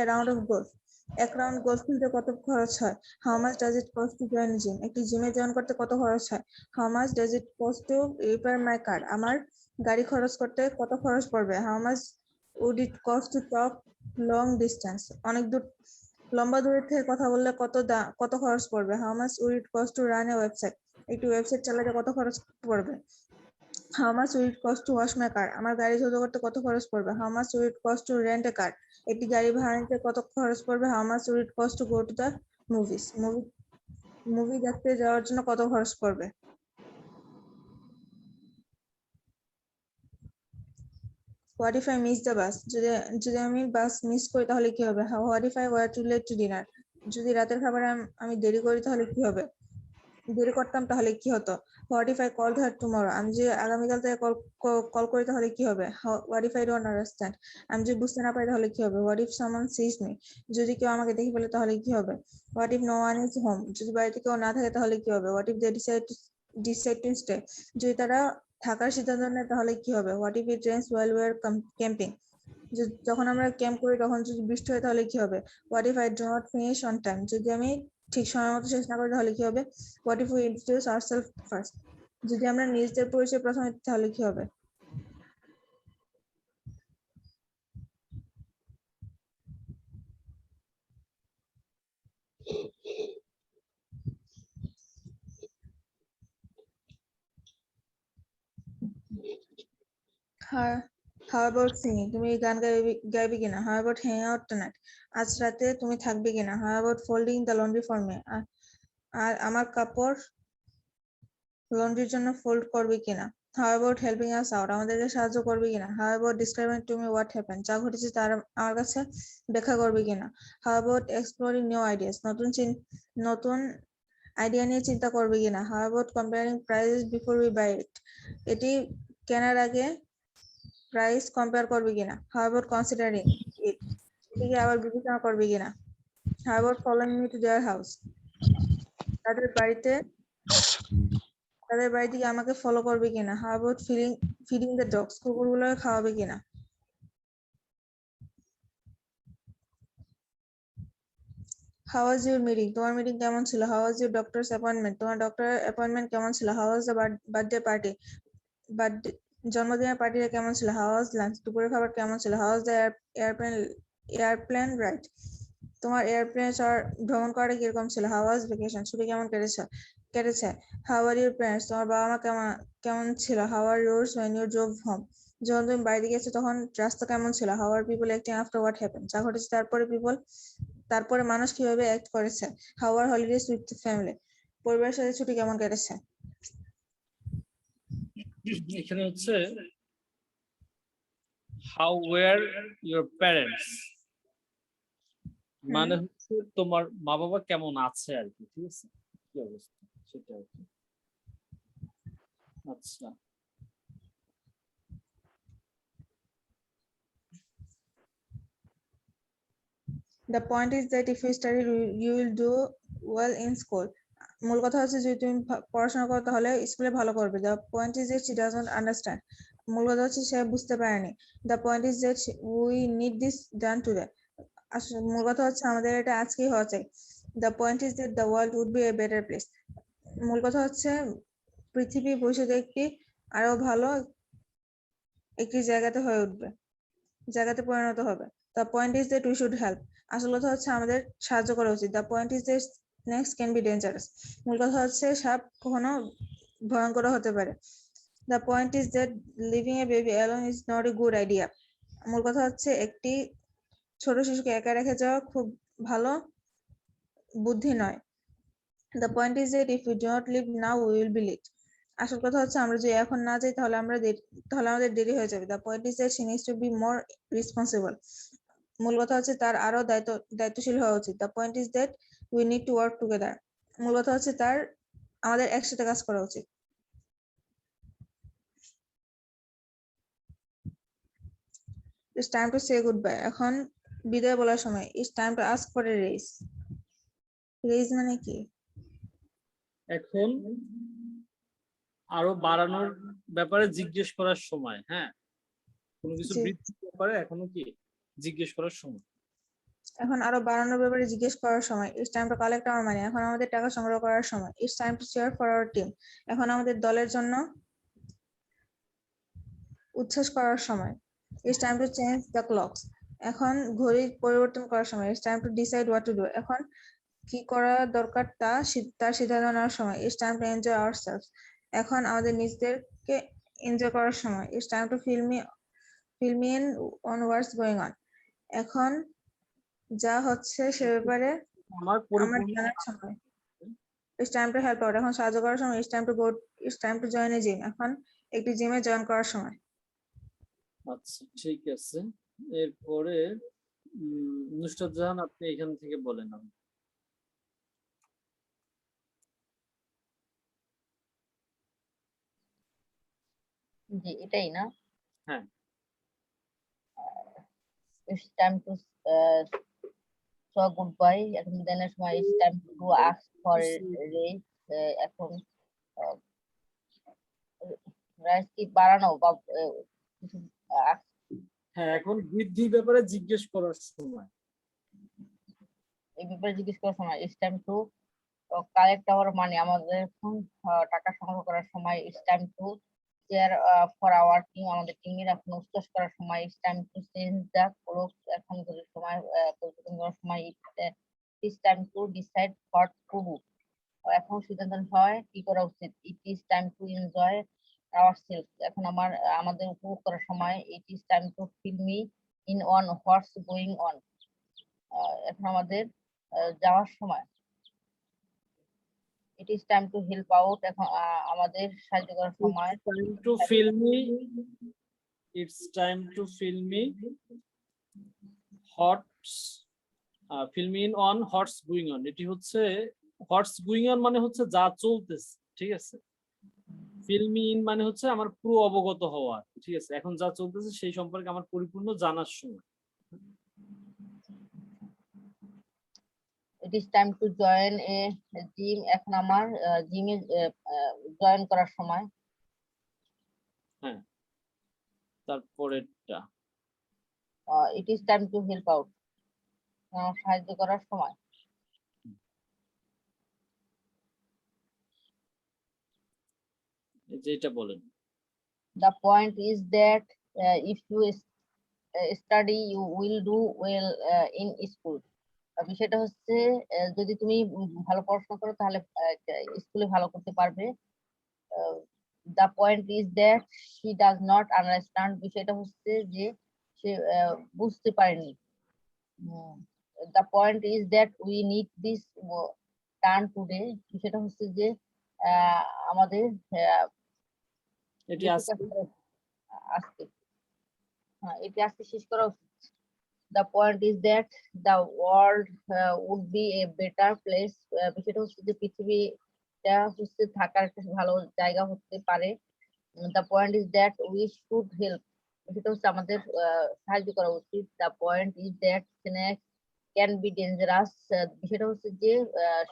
a round of golf? এক রাউন্ড গোলফ খেলতে কত খরচ হয়? How much does it cost to join a gym? একটি জিমে জয়েন করতে কত খরচ হয়? How much does it cost to repair my car? আমার গাড়ি খরচ করতে কত খরচ পড়বে? How much would it cost to talk long distance? অনেক দূর লম্বা দূরের থেকে কথা বললে কত খরচ পড়বে? How much would it cost to run a website? একটি ওয়েবসাইট চালাতে কত খরচ পড়বে? How much would it cost to wash my car? আমার গাড়ি ধুতে করতে কত খরচ পড়বে? How much would it cost to rent a car? একটি গাড়ি ভাড়া নিতে কত খরচ পড়বে? How much would it cost to go to the movies? Movie দেখতে যাওয়ার জন্য কত খরচ পড়বে? What if I miss the bus? যদি আমি বাস মিস করি তাহলে কি হবে? What if I were too late to dinner? যদি রাতের খাবারে আমি দেরি করি তাহলে কি হবে? দেরি করতাম তাহলে কি হতো? What if I called her tomorrow? আমি যে আগামীকাল থেকে কল করি তাহলে কি হবে? What if I don't understand? আমি যদি বুঝতে না পারি তাহলে কি হবে? What if someone sees me? যদি কেউ আমাকে দেখে ফেলে তাহলে কি হবে? What if no one is home? যদি বাড়িতে কেউ না থাকে তাহলে কি হবে? What if they decide to stay? যদি তারা থাকার সিদ্ধান্ত নেয় তাহলে কি হবে? What if it rains while we are camping? যখন আমরা ক্যাম্প করি তখন যদি বৃষ্টি হয় তাহলে কি হবে? What if I do not finish on time? যদি আমি ঠিক সময় মতো শেষ না করি তাহলে কি হবে? What if we introduce ourselves first? যদি আমরা নিজেদের পরিচয় প্রথমে দিই তাহলে কি হবে? How about singing? তুমি গান গাইবে কিনা? How about hanging out tonight? আজ রাতে তুমি থাকবে কিনা? How about folding the laundry for me? আর আমার কাপড় লন্ড্রির জন্য ফোল্ড করবে কিনা? How about helping us out? আমাদেরকে সাহায্য করবে কিনা? How about describing to me what happened? যা ঘটেছে তার আমার কাছে ব্যাখ্যা করবে কিনা? How about exploring new ideas? নতুন আইডিয়া নিয়ে চিন্তা করবে কিনা? How about comparing prices before we buy it? এটি কেনার আগে প্রাইস কম্পেয়ার করবে কিনা? How about considering it? এটিকে আবার বিবেচনা করবে কিনা? How about following me to their house? তাদের বাড়িতে কি আমাকে ফলো করবে কিনা? How about feeding the dogs? কুকুরগুলোকে খাওয়াবে কিনা? How was your meeting? তোমার মিটিং কেমন ছিল? How was your doctor's appointment? তোমার ডক্টরের অ্যাপয়েন্টমেন্ট কেমন ছিল? How was the birthday party? জন্মদিনের পার্টিটা কেমন ছিল? How was lunch? দুপুরের খাবার কেমন ছিল? How was the airplane ride? তোমার এয়ারপ্লেনে ভ্রমণ করাটা কিরকম ছিল? How was vacation? ছুটি কেমন কেটেছে? How are your parents? তোমার বাবা মা কেমন ছিল? How are yours when you drove home? যখন তুমি বাড়িতে গেছো তখন রাস্তা কেমন ছিল? How are people acting after what happened? যা ঘটেছে তারপরে মানুষ কিভাবে অ্যাক্ট করেছে? How are holidays with the family? পরিবারের সাথে ছুটি কেমন কেটেছে? এখানে হচ্ছে how were your parents, মানে হচ্ছে তোমার মা বাবা কেমন আছে আর কি, ঠিক আছে? কি অবস্থা সেটা আর কি। আচ্ছা, The point is that if you study, you will do well in school. মূল কথা হচ্ছে যদি তুমি পড়াশোনা করো তাহলে স্কুলে ভালো করবে। The point is that she doesn't understand. মূল কথা হচ্ছে সে বুঝতে পারেনি। The point is that we need this done today. আসলে মূল কথা হচ্ছে আমাদের এটা আজকেই হওয়া চাই। The point is that the world would be a better place. মূল কথা হচ্ছে পৃথিবী ভবিষ্যতে আরো ভালো একটি জায়গাতে হয়ে উঠবে, জায়গাতে পরিণত হবে। The point is that we should help. আসল কথা হচ্ছে আমাদের সাহায্য করা উচিত। The point is that snakes can be dangerous. মূল কথা হচ্ছে সাপ কখনো ভয়ঙ্কর হতে পারে। The point is that leaving a baby alone is not a good idea. মূল কথা হচ্ছে একটি ছোট শিশুকে একা রেখে যাওয়া খুব ভালো বুদ্ধি নয়। The point is that if we do not leave now, we will be late. আসল কথা হচ্ছে আমরা যদি এখন না যাই তাহলে আমাদের দেরি হয়ে যাবে। The point is that she needs to be more responsible. মূল কথা হচ্ছে তার আরো দায়িত্বশীল হওয়া উচিত। The point is that we need to work together. মূল কথা হচ্ছে আমাদের একসাথে কাজ করা উচিত। It's time to say goodbye. এখন বিদায় বলার সময়। It's time to ask for a raise. Raise মানে কি? এখন আরো বাড়ানোর ব্যাপারে জিজ্ঞেস করার সময়। হ্যাঁ, কোনো কিছু জি। বৃদ্ধির ব্যাপারে এখনো কি জিজ্ঞেস করার সময়। এখন আরো বাড়ানোর ব্যাপারে জিজ্ঞেস করার সময়। It's time to collect our money. এখন আমাদের টাকা সংগ্রহ করার সময়। It's time to cheer for our team. এখন আমাদের দলের জন্য উচ্ছ্বাস করার সময়। It's time to change the clocks. এখন ঘড়ি পরিবর্তন করার সময়। It's time to decide what to do. এখন কি করা দরকার তার সিদ্ধান্ত নেওয়ার সময়। It's time to enjoy ourselves. এখন আমাদের নিজেদেরকে এনজয় করার সময়। It's time to fill me in on what's going on. এখন যা হচ্ছে সে ব্যাপারে আমার আমার পরিপূর্ণ জানার সময়। It's time to help out. এখন সাহায্য করার সময়। It's time to join a gym. এখন একটি জিমে জয়েন করার সময়। আচ্ছা, ঠিক আছে। এরপরে নুসরাত জাহান, আপনি এখান থেকে বলেন। জি, এটাই না? হ্যাঁ। It's time to say goodbye. এখন বিদায়ের সময় it's time to ask for a raise. এখন রাইজ কি বাড়ানো বা কিছু হ্যাঁ, এখন বৃদ্ধির ব্যাপারে জিজ্ঞেস করার সময়। এই ব্যাপারে জিজ্ঞেস করার সময় it's time to collect our money. আমাদের এখন টাকা সংগ্রহ করার সময় it's time to cheer for our team. আমাদের টিমের এখন উচ্ছ্বাস করার সময় it's time to change the clocks. এখন ঘড়ির সময় পরিবর্তন করার সময় it's time to decide what to do. এখন সিদ্ধান্ত হয় কি করা উচিত। it is time to enjoy ourselves. এখন আমাদের উপভোগ করার সময় it is time to fill me in on what's going on. এখন আমাদের যাওয়ার সময় it is time to help out. এখন আমাদের সাহায্য করার সময় It's time to fill me fill me in on what's going on. এটি হচ্ছে what's going on মানে হচ্ছে যা চলতেছে, ঠিক আছে। fill me in মানে হচ্ছে আমার পুরো অবগত হওয়া, ঠিক আছে। এখন যা চলতেছে সেই সম্পর্কে আমার পরিপূর্ণ জানার সময়। it is time to join a gym. এখন আমার জিমে জয়েন করার সময়। হ্যাঁ, তারপরেরটা it is time to help out. সাহায্য করার সময়। যেটা বলেন। The point is that if you study you will do well in school. বিষয়টা হচ্ছে যদি তুমি ভালো পড়াশোনা করো তাহলে স্কুলে ভালো করতে পারবে। The point is that she does not understand. বিষয়টা হচ্ছে যে সে বুঝতে পারেনি। The point is that we need this done today. বিষয়টা হচ্ছে যে আমাদের এটি আজকে শেষ করা উচিত। The point is that the world would be a better place. বিষয়টা হচ্ছে যে পৃথিবীটা হচ্ছে থাকার একটা ভালো জায়গা হতে পারে। The point is that we should help. বিষয়টা হচ্ছে আমাদের সাহায্য করা উচিত। The point is that snakes can be dangerous. বিষয়টা হচ্ছে যে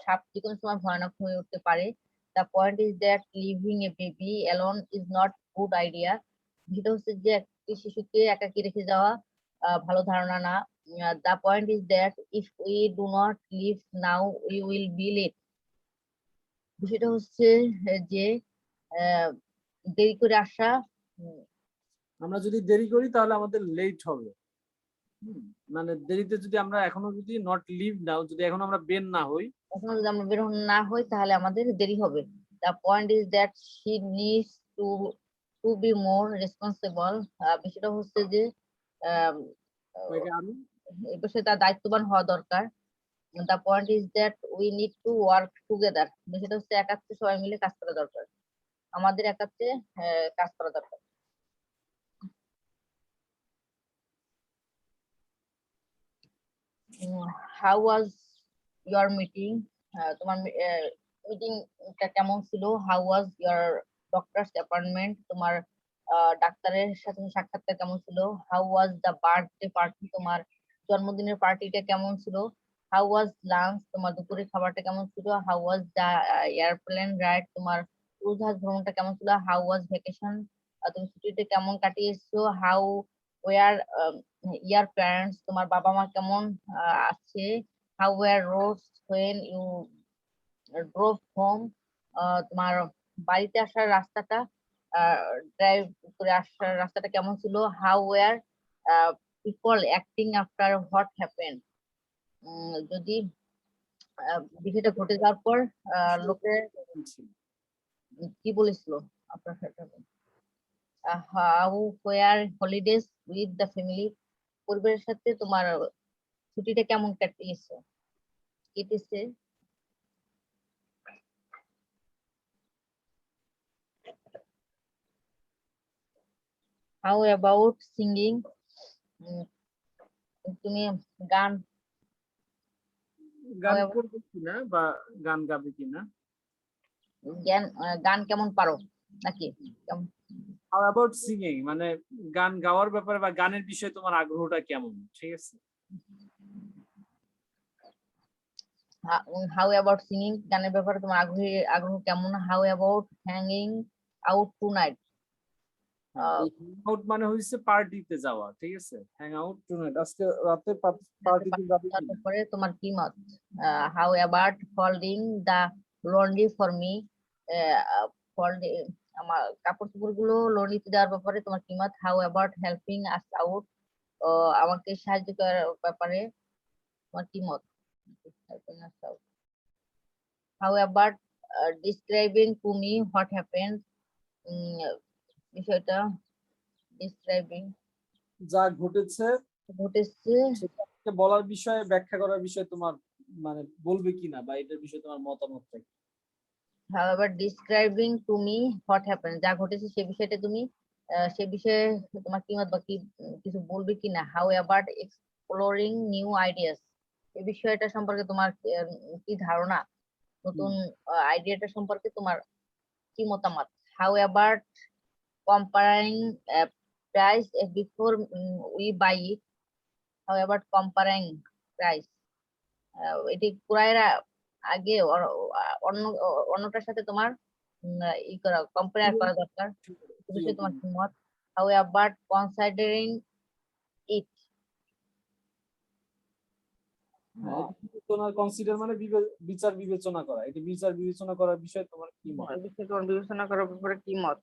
সাপ যে কোনো সময় ভয়ানক হয়ে উঠতে পারে। The point is that leaving a baby alone is not good idea. বিষয়টা হচ্ছে যে একটি শিশুকে একাকী রেখে যাওয়া ভালো ধারণা না। The point is that if we do not leave now we will be late. বিষয়টা হচ্ছে যে দেরি করে আসা, আমরা যদি দেরি করি তাহলে আমাদের লেট হবে। মানে দেরিতে যদি আমরা এখনো যদি নট লিভ নাও, যদি এখন আমরা বের না হই, এখনো যদি আমরা বের না হই তাহলে আমাদের দেরি হবে। The point is that she needs to to be more responsible, বিষয়টা হচ্ছে যে ওইটা আমি এই বিষয়ে তার দায়িত্ববান হওয়া দরকার। The point is that we need to work together, বিষয়টা হচ্ছে একাত্রে সবাই মিলে কাজ করা দরকার, আমাদের একাত্রে কাজ করা দরকার। How was your meeting? তোমার মিটিংটা কেমন ছিল? How was your doctor's appointment? তোমার ডাক্তারের সাথে সাক্ষাৎটা কেমন ছিল? How was the birthday party? তোমার জন্মদিনের পার্টিটা কেমন ছিল? How was lunch? তোমার দুপুরের খাবারটা কেমন ছিল? How was the airplane ride? তোমার উড়োজাহাজ ভ্রমণটা কেমন ছিল? How was vacation? তুমি ছুটিতে কেমন কাটিয়েছো? How were your parents? তোমার বাবা মা কেমন আছে? How were roads when you drove home? তোমার বাড়িতে আসার রাস্তাটা ড্রাইভ করে আসার রাস্তাটা কেমন ছিল? How were people acting after what happened? যদি বিষয়টা ঘটে যাওয়ার পর লোকে কি বলেছিল আপনার সাথে? How were holidays with the family? পরিবারের সাথে তোমার ছুটিটা কেমন কেটেছে? How about singing? তুমি গান গান However- করবে কিনা বা গান গাবে কিনা? গান কেমন পারো নাকি? How about singing, মানে গান গাওয়ার ব্যাপারে বা গানের বিষয়ে তোমার আগ্রহটা কেমন? ঠিক আছে। How about singing? গানের ব্যাপারে তোমার আগ্রহ কেমন? How about hanging out tonight? Out মানে হইছে পার্টিতে যাওয়া, ঠিক আছে। হ্যাং আউট টুনাইট, আজকে রাতে পার্টিতে যাবে কিনা? তারপরে তোমার কি মত? How about folding the laundry for me? আমার কাপড় চোপড়গুলো লন্ড্রিতে দেওয়ার ব্যাপারে তোমার কি মত? How about helping us out? আমাকে সাহায্য করার ব্যাপারে তোমার কি মত? Helping us out. How about describing to me what happened? বিষয়টা describing যা ঘটেছে সেটাকে বলার বিষয়ে, ব্যাখ্যা করার বিষয়ে তোমার মানে বলবে কিনা বা এটার বিষয়ে তোমার মতামতটা কি? How about describing to me what happened? যা ঘটেছে সে বিষয়টা তুমি সে বিষয়ে তোমার কি মত বা কিছু বলবে কিনা? How about exploring new ideas? এই বিষয়টা সম্পর্কে তোমার কি ধারণা? নতুন আইডিয়াটা সম্পর্কে তোমার কি মতামত? How about comparing price before we buy it? How about comparing price? এটি ক্রয়ের আগে অন্যটার সাথে তোমার কম্পেয়ার করা দরকার, বিষয়ে তোমার কি মত? How about considering it? Consider মানে বিচার বিবেচনা করা, এটা বিচার বিবেচনা করার বিষয়ে তোমার কি মত? বিষয়ে তোমার বিবেচনা করার ব্যাপারে কি মত?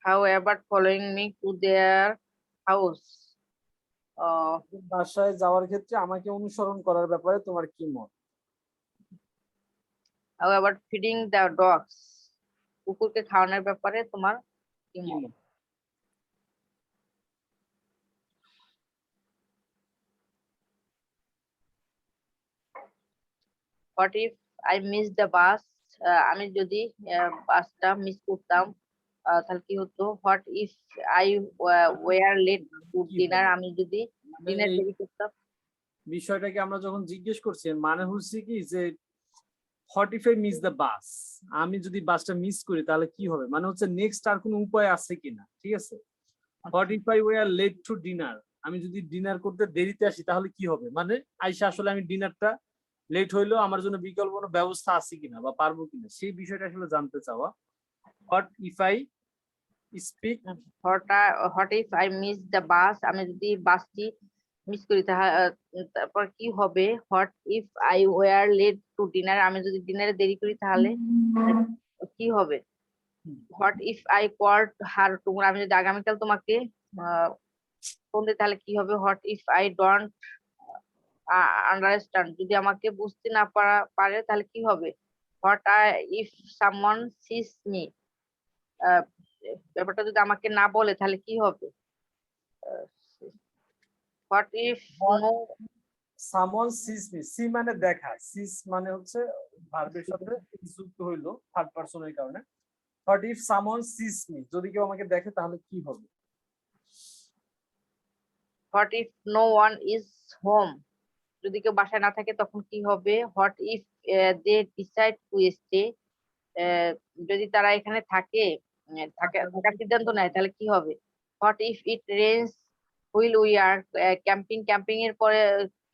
How about following me to their house? বাসায় যাওয়ার ক্ষেত্রে আমাকে অনুসরণ করার ব্যাপারে তোমার কি মত? How about feeding the dogs? কুকুরকে খাওয়ানোর ব্যাপারে তোমার কি কি মত? মত? What if I miss the bus? আমি যদি বাসটা মিস করতাম তাহলে কি হতো? What if I were late to dinner? আমি যদি ডিনার দেরি করতাম। বিষয়টাকে আমরা যখন জিজ্ঞেস করছি মানে হচ্ছে কি যে what if I miss the বাস, আমি যদি বাসটা মিস করি তাহলে কি হবে, মানে হচ্ছে নেক্সট আর কোনো উপায় আছে কিনা, ঠিক আছে। What if I were late to dinner, আমি যদি ডিনার করতে দেরিতে আসি তাহলে কি হবে, মানে আইসা আসলে আমি ডিনারটা লেট হইলেও আমার জন্য বিকল্প কোনো ব্যবস্থা আছে কিনা বা পারবো কিনা, সেই বিষয়টা আসলে জানতে চাওয়া। What if I speak, What if I miss the bus? আমি যদি বাসটি মিস করি তারপর কি হবে? What if I were late to dinner? আমি যদি ডিনারে দেরি করি তাহলে কি হবে? What if I called her tomorrow? আমি যদি আগামীকাল তোমাকে ফোন দিই তাহলে কি হবে? What if I don't understand? যদি আমাকে বুঝতে না পারে তাহলে কি হবে? What if someone sees me? ব্যাপারটা যদি আমাকে না বলে তাহলে কি হবে? What if no someone sees me, see মানে দেখা, সিস মানে হচ্ছে ভার্বের সাথে যুক্ত হইলো থার্ড পারসনের কারণে। What if someone sees me, যদি কেউ আমাকে দেখে তাহলে কি হবে? What if no one is home, যদি কেউ বাসায় না থাকে তখন কি হবে? What if they decide to stay, যদি তারা এখানে থাকে, থাকার সিদ্ধান্ত নেয় তাহলে কি হবে? What if it Reigns wheel we are camping,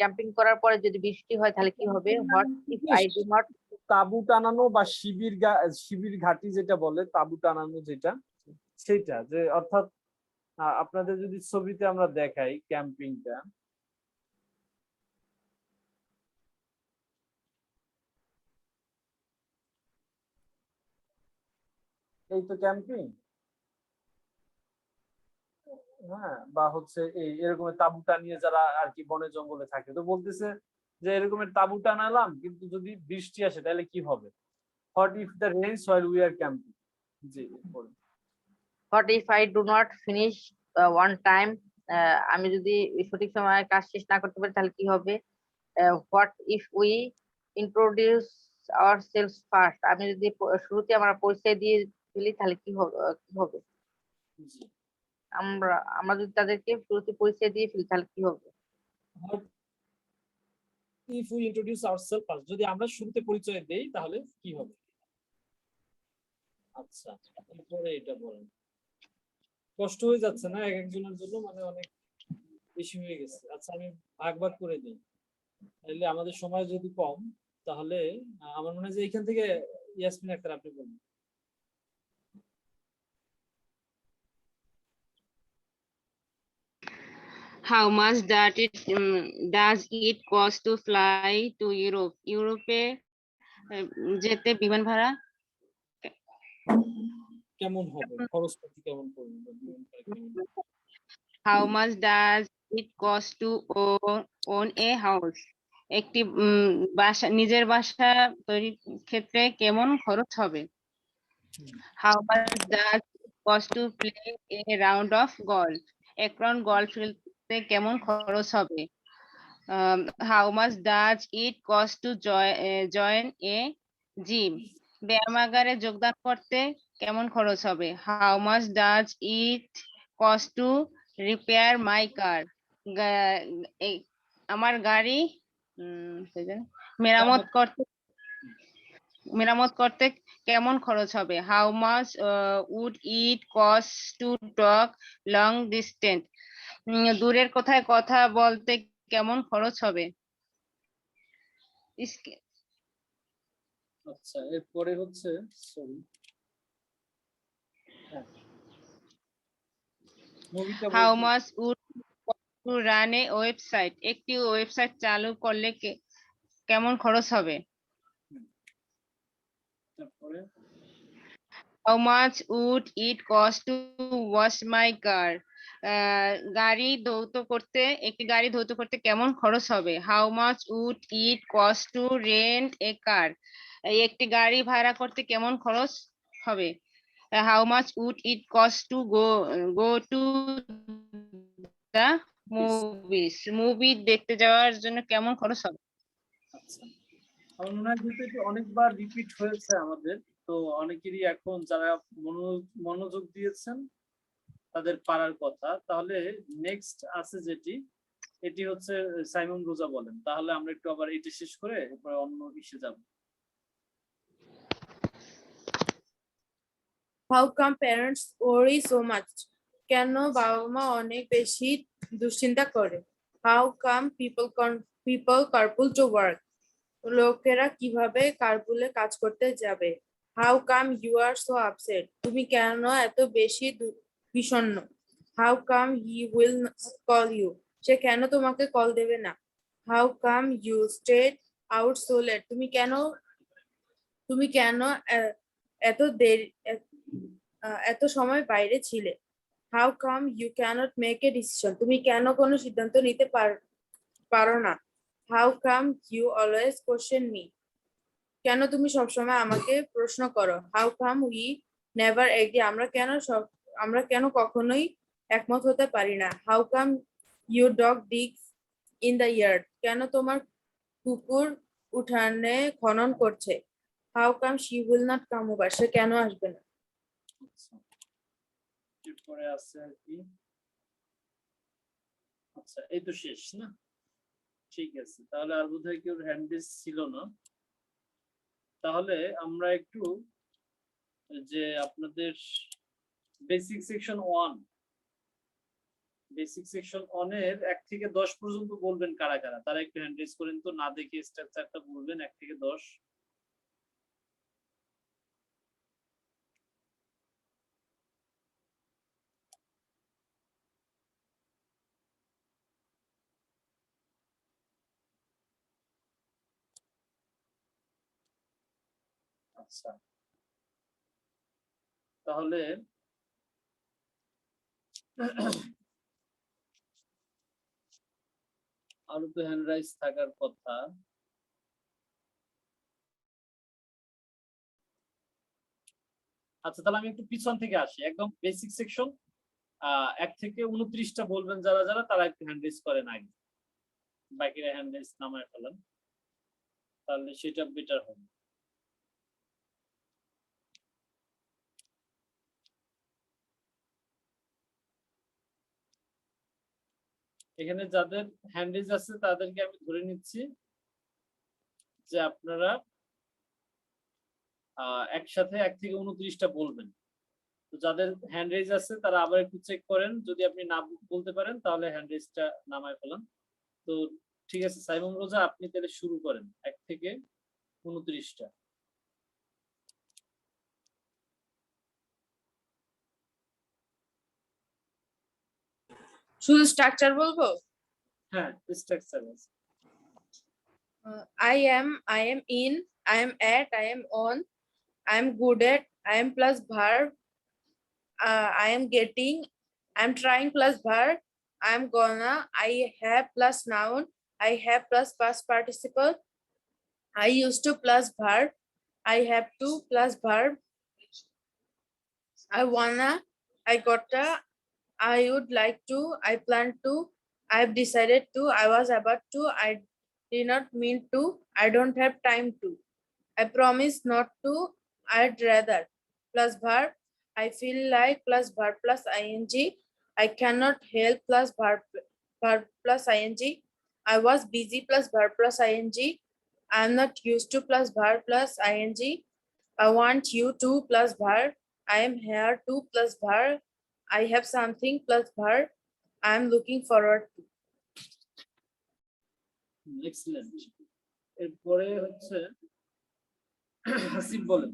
camping করার পরে যদি বৃষ্টি হয় তাহলে কি হবে? What if I do not তাবু টানানো বা শিবির ঘাঁটি যেটা বলে, তাবু টানানো যেটা, সেটা যে অর্থাৎ আপনাদের যদি ছবিতে আমরা দেখাই ক্যাম্পিংটা, এই তো ক্যাম্পিং, হ্যাঁ, বা হচ্ছে এই এরকমের তাবু টানিয়ে যারা আর কি বনে জঙ্গলে থাকে, তো বলতেছে যে এরকমের তাবু টানালাম কিন্তু যদি বৃষ্টি আসে তাহলে কি হবে? What if the rains while we are camping. জি বলুন। What if I do not finish one time, আমি যদি সঠিক সময়ে কাজ শেষ না করতে পারি তাহলে কি হবে? What if we introduce ourselves first, আমি যদি শুরুতে আমরা পরিচয় দিয়ে ফেলি তাহলে কি হবে? জি, আমরা যদি তাদেরকে শুরুতে পরিচয় দিয়ে ফেলি তাহলে কি হবে? If we introduce ourself first, যদি আমরা শুরুতে পরিচয় দেই তাহলে কি হবে? আচ্ছা, এরপরে এটা বলেন। কষ্ট হয়ে যাচ্ছে না এক একজনের জন্য, মানে অনেক বেশি হয়ে গেছে। আচ্ছা, আমি ভাগ ভাগ করে দিই, তাহলে আমাদের সময় যদি কম, তাহলে আমার মনে হয় যে এখান থেকে ইয়াসমিন আক্তার আপনি বলুন। How much does it cost to fly to Europe? ইউরোপে যেতে বিমান ভাড়া কেমন হবে, খরচপাতি কেমন পড়বে, বা বিমান ভাড়া কেমন? How much does it cost to own a house? একটি বাসা, নিজের বাসা তৈরির ক্ষেত্রে কেমন খরচ হবে? How much does it cost to play a round of golf? এক রাউন্ড গলফ খেলতে কেমন খরচ হবে? How much does it cost to join a gym? ব্যায়ামাগারে যোগদান করতে কেমন খরচ হবে? How much does it cost to repair my car? আমার গাড়ি মেরামত করতে কেমন খরচ হবে? How much would it cost to talk long distance? দূরের কোথায় কথা বলতে কেমন খরচ হবে? আচ্ছা, এরপরে হচ্ছে সরি মুভিটা How much would to run a website? একটি ওয়েবসাইট চালু করলে কেমন খরচ হবে? তারপরে How much would it cost to wash my car? একটি গাড়ি ধৌত করতে কেমন খরচ হবে? How much would it cost to rent a car? একটি গাড়ি ভাড়া করতে কেমন খরচ হবে? How much would it cost to go to the movies? Movie দেখতে যাওয়ার জন্য কেমন খরচ হবে? আচ্ছা, আমার মনে হয় যেহেতু এটা অনেকবার রিপিট হয়েছে আমাদের, তো অনেকেরই এখন যারা মনোযোগ দিয়েছেন তাদের পারার কথা। তাহলে নেক্সট আছে যেটি, এটি হচ্ছে সাইমন রোজা বলেন, তাহলে আমরা একটু আবার এটি শেষ করে এরপরে অন্য ইসে যাব। How come parents worry so much? কেন বাবা মা অনেক বেশি দুশ্চিন্তা করে? How come people carpool to work? লোকেরা কিভাবে কার্পুলে কাজ করতে যাবে? How come you are so upset? তুমি কেন এত বেশি বিষণ্ণ? How come he will not call you? সে কেন তোমাকে কল দেবে না? How come you stayed out so late? তুমি কেন এত সময় বাইরে ছিলে? How come you cannot make a decision? তুমি কেন কোনো সিদ্ধান্ত নিতে পারো না? How come you always question me? কেন তুমি সবসময় আমাকে প্রশ্ন করো? How come we never agree, আমরা কেন কখনোই একমত হতে পারি না। How come your dog digs in the yard, কেন তোমার কুকুর উঠানে খনন করছে। How come she will not come over, সে কেন আসবে না। আচ্ছা, এরপরে আছে আর কি, আচ্ছা এই তো শেষ না? ঠিক আছে, তাহলে আর বোধহয় কেউ হ্যান্ড রেজ ছিল না। তাহলে আমরা একটু যে আপনাদের বেসিক সেকশন 1 এর 1 থেকে 10 পর্যন্ত বলবেন কারা কারা, তারা একটু হ্যান্ড রেজ করেন তো, না দেখে স্ট্রাকচারটা বলবেন 1 থেকে 10। আচ্ছা, তাহলে আরো তো হ্যান্ড রাইজ থাকার কথা। আচ্ছা, তাহলে আমি একটু পিছন থেকে আসি, একদম বেসিক সেকশন 1 থেকে 29টা বলবেন যারা যারা, তারা একটু হ্যান্ড রেজ করেন আগে, বাকিরা হ্যান্ড রেজ নামায় ফেলেন, তাহলে সেটা বেটার হবে। এখানে যাদের হ্যান্ড রেজ আছে তাদেরকে আমি ধরে নিচ্ছি যে আপনারা একসাথে 1 থেকে 29টা বলবেন। তো যাদের হ্যান্ড রেজ আছে তারা আবার একটু চেক করেন, যদি আপনি না বলতে পারেন তাহলে হ্যান্ড রেজটা নামায় ফেলান। তো ঠিক আছে, সাইমন রোজা আপনি তাহলে শুরু করেন 1 থেকে 29টা। শুধু স্ট্রাকচার বলবো। হ্যাঁ, স্ট্রাকচার আছে। I am in, I am at, I am on, I am good at, I am plus verb, I am getting, I am trying plus verb, I am gonna, I have plus noun, I have plus past participle, I used to plus verb, I have to plus verb, I wanna, I gotta, I would like to, I plan to, I've decided to, I was about to, I did not mean to, I don't have time to, I promise not to, I'd rather, plus verb, I feel like plus verb plus ing, I cannot help plus verb plus ing, I was busy plus verb plus ing, I'm not used to plus verb plus ing, I want you to plus verb, I am here to plus verb, I have something plus verb, I am looking forward to. Excellent. এরপরে হচ্ছে হাসিব বলেন।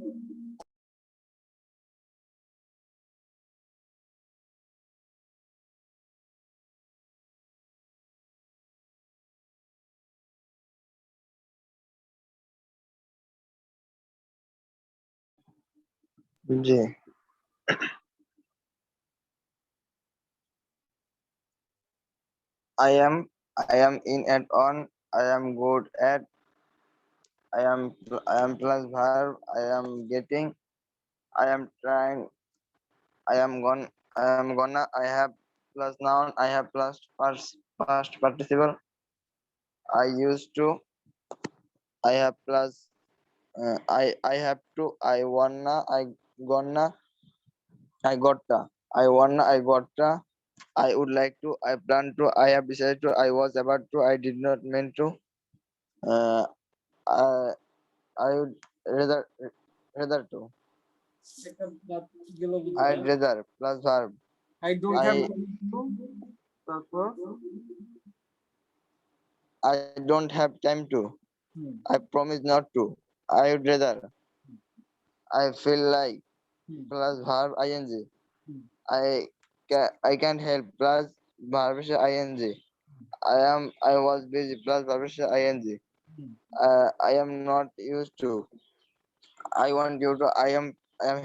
জি, I am in and on, I am good at, I am plus verb, I am getting, I am trying, I am gonna, I have plus noun, I have plus past participle, I used to, I have plus I have to, I wanna, I gonna, I gotta, I wanna, I gotta, I would like to, I plan to, I have decided to, I was about to, I did not mean to, uh, I would rather to, একটা বাদ গেল I'd বোধহয়। rather plus verb, I don't have I time to, তারপর I don't have time to, hmm, I promise not to, I would rather, I feel like hmm, plus verb ing, hmm, I can't help plus verb ing, I was busy plus verb ing, hmm. I am not used to, I want you to, I am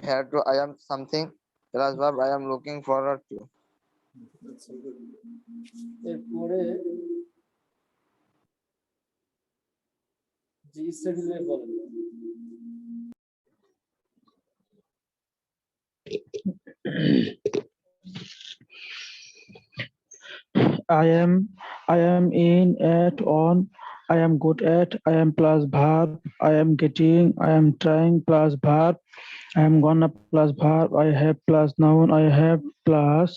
here to, I am something plus verb, I am looking forward to. আচ্ছা। এরপরে জি study বলেন। I am in, at, on. I am good at. I am plus verb. I am getting. I am trying plus verb. I am gonna plus verb. I have plus noun. I have plus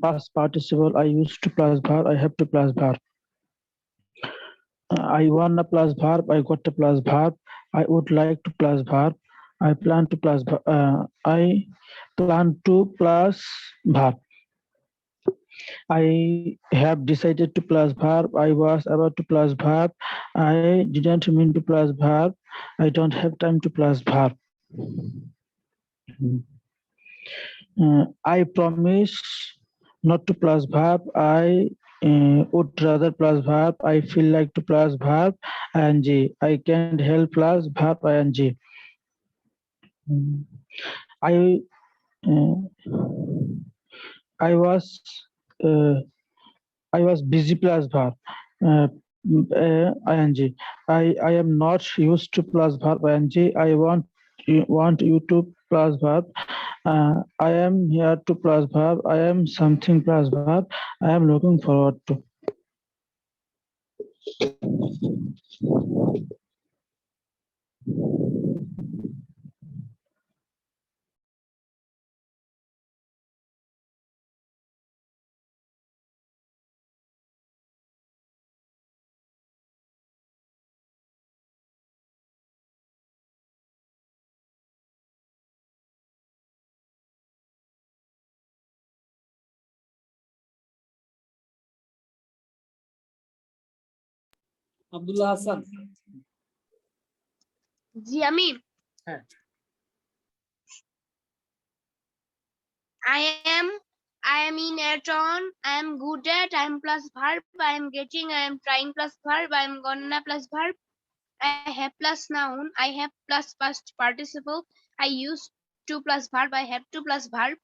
past participle. I used to plus verb. I have to plus verb. I wanna plus verb. I got a plus verb. I would like to plus verb. I plan to plus I plan to plus verb. I have decided to plus verb. I was about to plus verb. I didn't mean to plus verb. I don't have time to plus verb. I promise not to plus verb. I would rather plus verb. I feel like to plus verb ing. I can't help plus verb ing. I uh, I was uh, I was busy plus verb ing. I am not used to plus verb ing. I want you to plus verb. I am here to plus verb. I am something plus verb. I am looking forward to. Abdullah Hasan, জি আমি হ্যাঁ I am in, at, on. I am good at. I am plus verb. I am getting. I am trying plus verb. I am gonna plus verb. I have plus noun. I have plus past participle. I used to plus verb. I have to plus verb.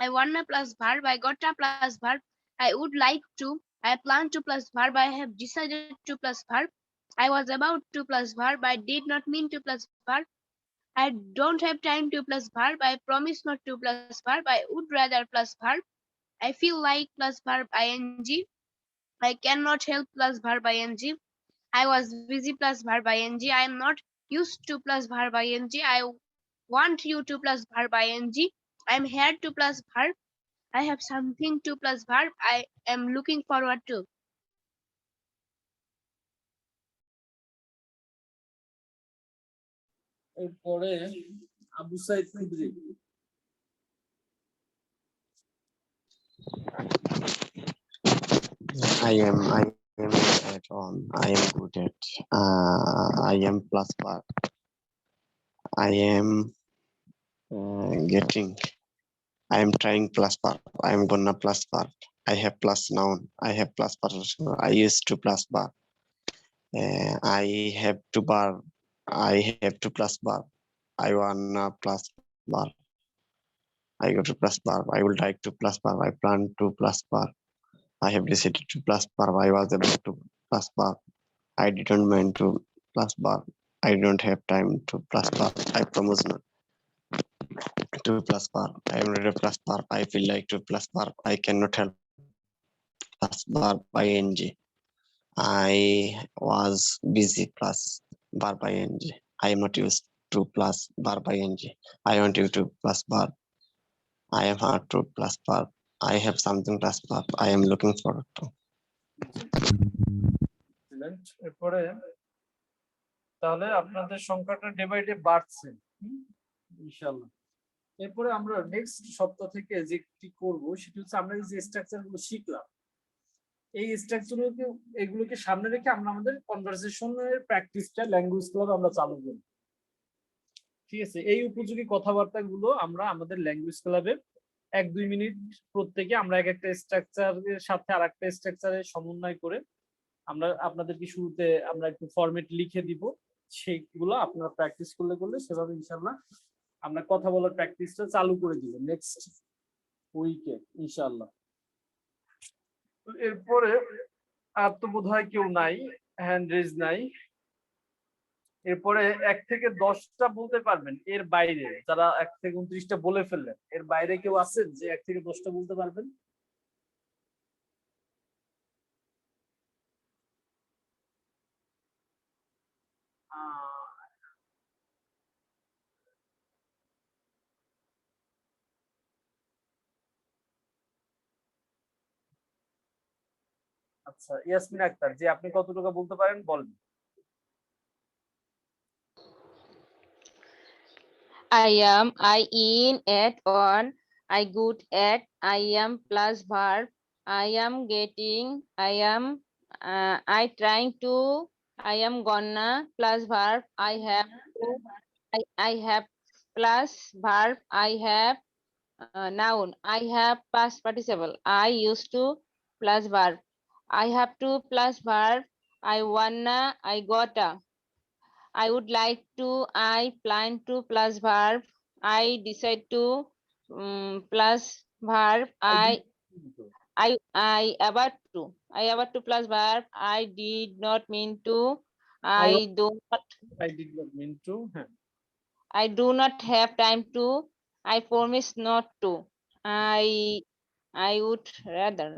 I wanna plus verb. I got a plus verb. I would like to. I plan to plus verb. I have decided to plus verb. I was about to plus verb. I did not mean to plus verb. I don't have time to plus verb. I promise not to plus verb. I would rather plus verb. I feel like plus verb ing. I cannot help plus verb ing. I was busy plus verb ing. I am not used to plus verb ing. I want you to plus verb ing. I am here to plus verb. I have something to plus verb. I am looking forward to. এরপরে Abu Saeed খুদরি। I am at on. I am good at. I am plus verb. I am getting. I am trying plus verb. I am gonna plus verb. I have plus noun. I have plus participle. I used to plus verb. I have to verb. I have to plus verb. I wanna plus verb. I go to plus verb. I would like to plus verb. I plan to plus verb. I have decided to plus verb. I was about to plus verb. I didn't mean to plus verb. I don't have time to plus verb. I promise not to plus verb. I am ready to plus verb. I feel like to plus verb. I cannot help plus verb ing. I was busy plus verb ing. I am not used to plus verb ing. I want you to plus verb. I am hard to plus verb. I have something plus verb. I am looking forward to. এরপরে তাহলে আপনাদের সংখ্যাটা day by day বাড়ছে ইনশাআল্লাহ। এরপরে আমরা next সপ্তাহ থেকে যেটি করব সেটা হচ্ছে আমরা যে স্ট্রাকচার গুলো শিখলাম এই স্ট্রাকচারগুলোকে এগুলোকে সামনে রেখে আমরা আমাদের কনভারসেশনের প্র্যাকটিসটা ল্যাঙ্গুয়েজ ক্লাবে আমরা চালু করব। ঠিক আছে, এই উপযোগী কথাবার্তাগুলো আমরা আমাদের ল্যাঙ্গুয়েজ ক্লাবে 1-2 মিনিট প্রত্যেকে আমরা একটা স্ট্রাকচারের সাথে আরেকটা স্ট্রাকচারের সমন্বয় করে আমরা আপনাদেরকে শুরুতে আমরা একটু ফরম্যাট লিখে দিব, সেইগুলো আপনারা প্র্যাকটিস করলে সেভাবে ইনশাআল্লাহ আমরা কথা বলার প্র্যাকটিসটা চালু করে দিব নেক্সট উইকে ইনশাআল্লাহ। এরপরে আর তো বোধহয় কেউ নাই, হ্যান্ড রেজ নাই। এরপরে 1 থেকে 10টা বলতে পারবেন, এর বাইরে যারা 1 থেকে 29টা বলে ফেললেন এর বাইরে কেউ আছেন যে 1 থেকে 10টা বলতে পারবেন? আচ্ছা, ইয়াসমিন আক্তার, যে আপনি কতটুকু বলতে পারেন বলেন। I am, I in, at, on, I good at, I am plus verb, I am getting, I am, I trying to, I am gonna plus verb, I have to, I have plus verb, I have noun, I have past participle, I used to plus verb, I have to plus verb, I wanna, I gotta, I would like to, I plan to plus verb, I decide to plus verb, I about to plus verb, I did not mean to, I do not, I did not mean to, হ্যাঁ, I do not have time to, I promise not to, I would rather,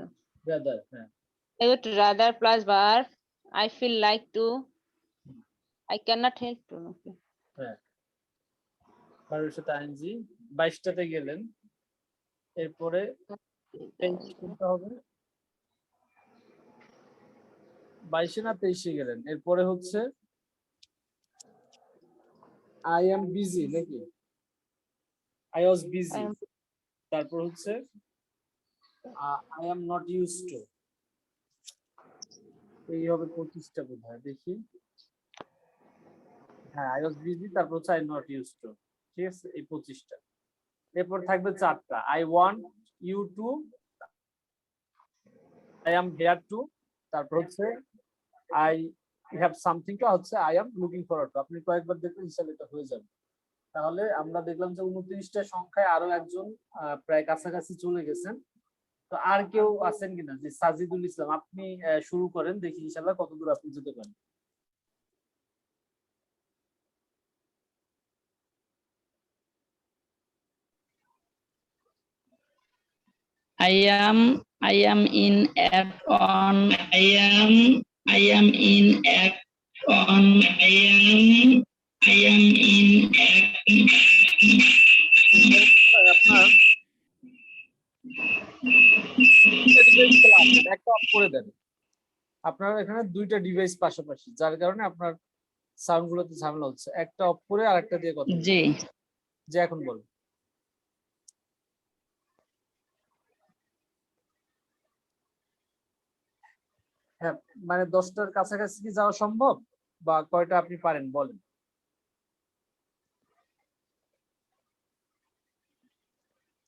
rather, হ্যাঁ, I would rather plus verb, I feel like to, I cannot help to. হ্যাঁ, ভার্বের সাথে ING. 22টাতে গেলেন, এরপরে 23 কোনটা হবে? 22 না 23 গেলেন, এরপরে হচ্ছে আই এম বিজি নাকি? আই ওয়াজ বিজি, তারপর হচ্ছে I am not use to. এই হবে 25টা বোধহয়, দেখি। হ্যাঁ, আই ওয়াজ বিজি, তারপর হচ্ছে আই নট ইউজ টু। ঠিক আছে, এই 25টা। এরপর থাকবে 4টা, I want you to, I am here to, তারপর হচ্ছে আই হ্যাভ সামথিং টু, হচ্ছে I am looking forward to. আপনি কয়েকবার দেখলে ইনশাআল্লাহ এটা হয়ে যাবে। তাহলে আমরা দেখলাম যে 29টা সংখ্যায় আরো একজন প্রায় কাছাকাছি চলে গেছেন। তো আর কেউ আছেন কিনা? যে সাজিদুল ইসলাম, আপনি শুরু করেন, দেখি ইনশাআল্লাহ কতদূর আপনি যেতে পারেন। I am in at on. I am in at on. I am in at. আপনার একটা অফ করে দেন। আপনার এখানে দুইটা ডিভাইস পাশাপাশি, যার কারণে আপনার সাউন্ড গুলোতে ঝামেলা হচ্ছে। একটা অফ করে আরেকটা দিয়ে কথা বলুন। জি, যে এখন বলুন। হ্যাঁ, মানে 10টার কাছাকাছি কি যাওয়া সম্ভব, বা কয়টা আপনি পারেন বলেন।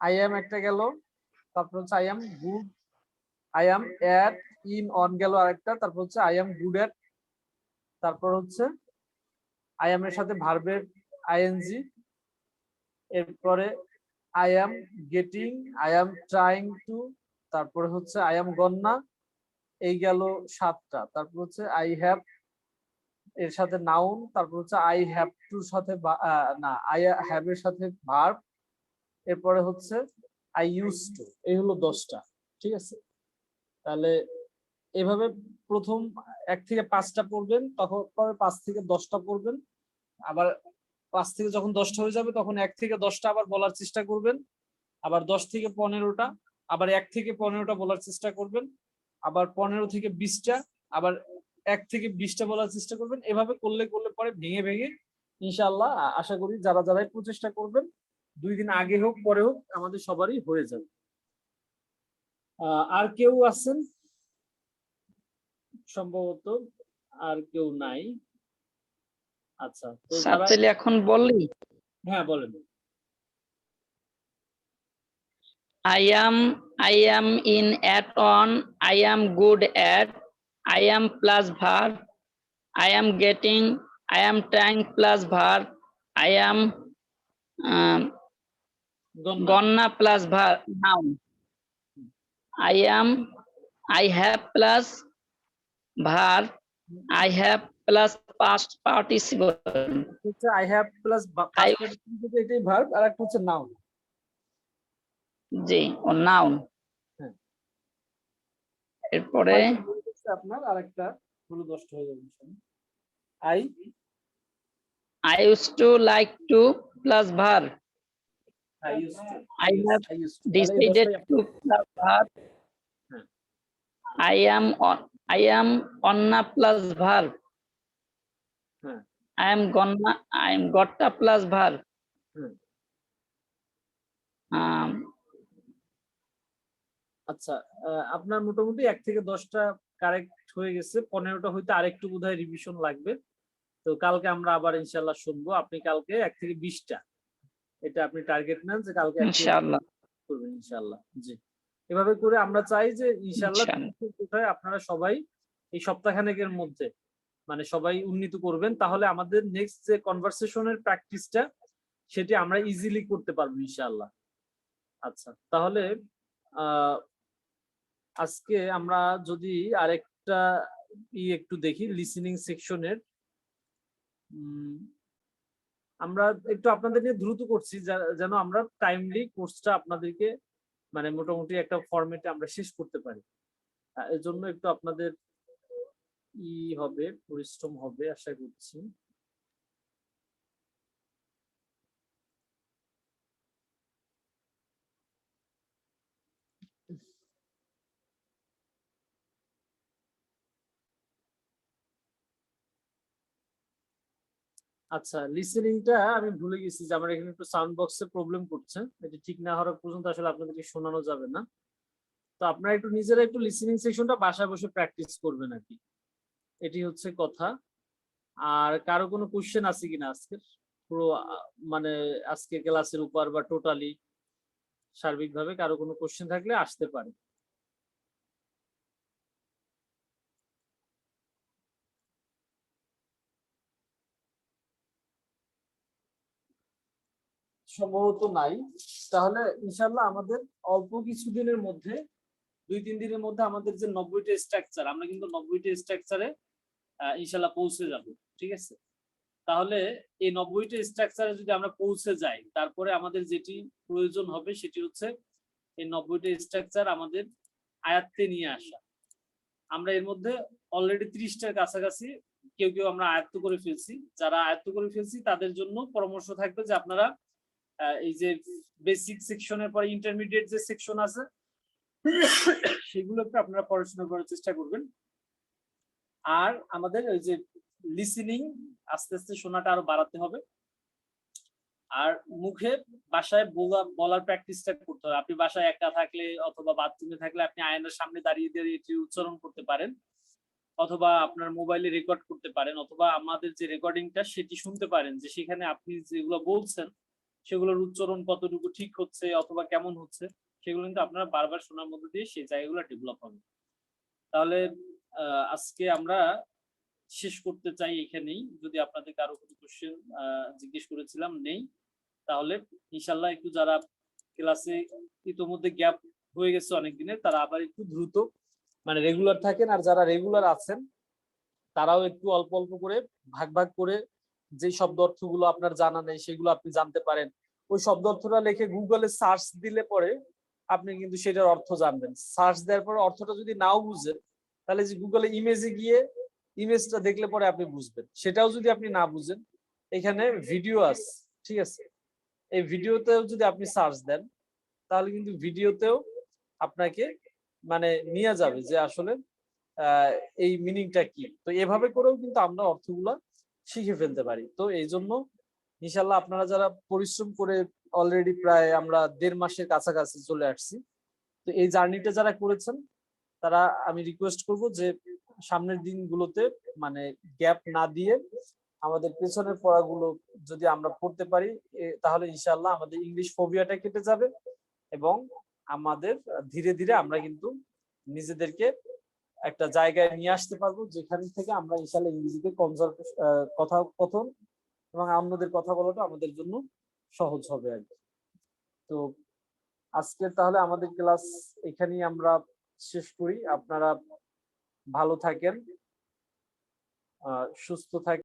আই এম একটা গেল, তারপর হচ্ছে I M good, I am at, in, on গেল আরেকটা, তারপর হচ্ছে আই এম গুড এট, তারপর হচ্ছে আই এম এর সাথে ভার্বের আইএনজি, এরপরে I am getting, I am trying to, তারপরে হচ্ছে আই এম গন্না, এই গেল 7টা। তারপর হচ্ছে আই হ্যাভ এর সাথে নাউন, তারপর হচ্ছে আই হ্যাভ টুর সাথে না, আই হ্যাভ এর সাথে ভার্ব, এরপরে হচ্ছে আই ইউজ টু। এই হলো 10টা। ঠিক আছে, তাহলে এভাবে প্রথম 1 থেকে 5টা পড়বেন, তখন পরে 5 থেকে 10টা পড়বেন, আবার 5 থেকে যখন 10টা হয়ে যাবে তখন 1 থেকে 10টা আবার বলার চেষ্টা করবেন, আবার 10 থেকে 15টা, আবার 1 থেকে 15টা বলার চেষ্টা করবেন, আবার 15 থেকে 20টা, আবার 1 থেকে 20টা বলার চেষ্টা করবেন। এভাবে করলে পরে ভেঙে ভেঙে ইনশাআল্লাহ আশা করি যারা যারাই প্রচেষ্টা করবেন, 2 দিন আগে হোক পরে হোক আমাদের সবারই হয়ে যাবে। আর কেউ আছেন? সম্ভবত আর কেউ নাই। আচ্ছা, তো যারা, তাহলে এখন বললি হ্যাঁ বলেন। I am in at on. I am good at. I am plus verb. I am getting. I am trying plus verb. I am gonna plus verb noun. I have plus verb. I have plus past participle. হচ্ছে I have plus past participle, এটাই verb, আর একটা হচ্ছে noun. জি, ও noun. হ্যাঁ, এরপরে আপনার আরেকটা হলো 10টা হয়ে যাবে। I I used to like to plus verb. I used to, I have I used to। তাহলে এই decided দশটাই to plus verb. হ্যাঁ। I am onna plus verb. হ্যাঁ। I am gotta plus verb. Hmm. Um, আচ্ছা, আপনার মোটামুটি 1 থেকে 10টা correct হয়ে গেছে, 15টা হইতে আরেকটু বোধহয় রিভিশন লাগবে। তো কালকে আমরা আবার ইনশাআল্লাহ শুনবো। আপনি কালকে 1 থেকে 20টা, এটা আপনি টার্গেট নেন যে কালকে 1 থেকে ইনশাআল্লাহ। করবেন ইনশাআল্লাহ। জি, এভাবে করে আমরা চাই যে ইনশাআল্লাহ ইনশাআল্লাহ। আপনারা সবাই এই সপ্তাহখানেকের মধ্যে মানে সবাই উন্নীত করবেন, তাহলে আমাদের নেক্সট যে কনভারসেশনের প্র্যাকটিসটা সেটি আমরা ইজিলি করতে পারবো ইনশাআল্লাহ। আচ্ছা, তাহলে আজকে আমরা যদি আরেকটা একটু দেখি লিসেনিং সেকশনের, আমরা একটু আপনাদের নিয়ে দ্রুত করছি যেন আমরা টাইমলি কোর্সটা আপনাদেরকে মানে মোটামুটি একটা ফরম্যাটে আমরা শেষ করতে পারি। এর জন্য একটু আপনাদের হবে, পরিশ্রম হবে আশা করছি। আচ্ছা, লিসেনিংটা আমি ভুলে গেছি যে আমার এখানে একটু সাউন্ড বক্সে প্রবলেম করছে, এটা ঠিক না হওয়ার পর্যন্ত আসলে আপনাদেরকে শোনানো যাবে না। তো আপনারা একটু নিজেরা একটু লিসেনিং সেকশনটা বাসায় বসে প্র্যাকটিস করবেন আর কি, এটি হচ্ছে কথা। আর কারো কোনো কোশ্চেন আছে কিনা আজকের পুরো মানে আজকে ক্লাসের উপর বা টোটালি সার্বিকভাবে কারো কোনো কোশ্চেন থাকলে আসতে পারে। সম্ভবত নাই। তাহলে ইনশাআল্লাহ আমাদের অল্প কিছুদিনের মধ্যে 2-3 দিনের মধ্যে আমাদের যে 90টা স্ট্রাকচার, আমরা কিন্তু 90টা স্ট্রাকচারে ইনশাআল্লাহ পৌঁছে যাব, ঠিক আছে? তাহলে এই 90টা স্ট্রাকচারে যদি আমরা পৌঁছে যাই, তারপরে আমাদের যেটি প্রয়োজন হবে সেটি হচ্ছে এই 90টা স্ট্রাকচার আমাদের আয়ত্তে নিয়ে আসা। আমরা এর মধ্যে অলরেডি 30টার কাছাকাছি কেউ কেউ আমরা আয়ত্ত করে ফেলছি। যারা আয়ত্ত করে ফেলছি তাদের জন্য পরামর্শ থাকবে যে আপনারা এই যে বেসিক সেকশনের পরে ইন্টারমিডিয়েট যে সেকশন আছে সেগুলোকে আপনারা পড়াশোনা করার চেষ্টা করবেন। আর আমাদের ওই যে লিসেনিং আস্তে আস্তে শোনাটা আরো বাড়াতে হবে। আর মুখে বাসায় বলার প্র্যাকটিসটা করতে হবে। আপনি বাসায় একা থাকলে অথবা বাথরুমে থাকলে আপনি আয়নার সামনে দাঁড়িয়ে দাঁড়িয়ে এটি উচ্চারণ করতে পারেন, অথবা আপনার মোবাইলে রেকর্ড করতে পারেন, অথবা আমাদের যে রেকর্ডিংটা সেটি শুনতে পারেন যে সেখানে আপনি যেগুলো বলছেন সেগুলোর উচ্চারণ কতটুকু ঠিক হচ্ছে অথবা কেমন হচ্ছে, সেগুলো কিন্তু আপনারা বারবার শোনার মধ্যে দিয়ে সেই জায়গাগুলো ডেভেলপ হবে। তাহলে আজকে আমরা শেষ করতে চাই এখানেই। যদি আপনাদের কারো কোনো কোশ্চেন জিজ্ঞেস করেছিলাম নেই, তাহলে ইনশাল্লাহ একটু যারা ক্লাসে ইতোমধ্যে গ্যাপ হয়ে গেছে অনেক দিনের, তারা আবার একটু দ্রুত মানে রেগুলার থাকেন। আর যারা রেগুলার আছেন তারাও একটু অল্প অল্প করে ভাগ ভাগ করে যে শব্দ অর্থগুলো আপনার জানা নেই সেগুলো আপনি জানতে পারেন। ওই শব্দ অর্থটা লিখে গুগলে সার্চ দিলে পরে আপনি কিন্তু সেটার অর্থ জানবেন। সার্চ দেওয়ার পরে অর্থটা যদি নাও বুঝেন, তাহলে যে গুগলে ইমেজে গিয়ে ইমেজটা দেখলে পরে আপনি বুঝবেন। সেটাও যদি আপনি না বুঝেন, এখানে ভিডিও আছে, ঠিক আছে? এই ভিডিওতেও যদি আপনি সার্চ দেন তাহলে কিন্তু ভিডিওতেও আপনাকে মানে নিয়ে যাবে যে আসলে এই মিনিংটা কি। তো এভাবে করেও কিন্তু আমরা অর্থগুলা শিখে ফেলতে পারি। তো এই জন্য ইনশাল্লাহ আপনারা যারা পরিশ্রম করে অলরেডি প্রায় আমরা 1.5 মাসের কাছাকাছি চলে আসছি, তো এই জার্নিটা যারা করেছেন তারা আমি রিকোয়েস্ট করব যে সামনের দিনগুলোতে মানে গ্যাপ না দিয়ে আমাদের পেছনের পড়াগুলো যদি আমরা পড়তে পারি, তাহলে ইনশাআল্লাহ আমাদের ইংলিশ ফোবিয়াটা কেটে যাবে এবং আমাদের ধীরে ধীরে আমরা কিন্তু নিজেদেরকে একটা জায়গায় নিয়ে আসতে পারবো যেখান থেকে আমরা ইনশাআল্লাহ ইংরেজিতে কথোপকথন এবং অন্যদের কথা বলাটা আমাদের জন্য সহজ হবে আর কি। তো আজকে তাহলে আমাদের ক্লাস এখানেই আমরা শেষ করি। আপনারা ভালো থাকেন, সুস্থ থাকেন।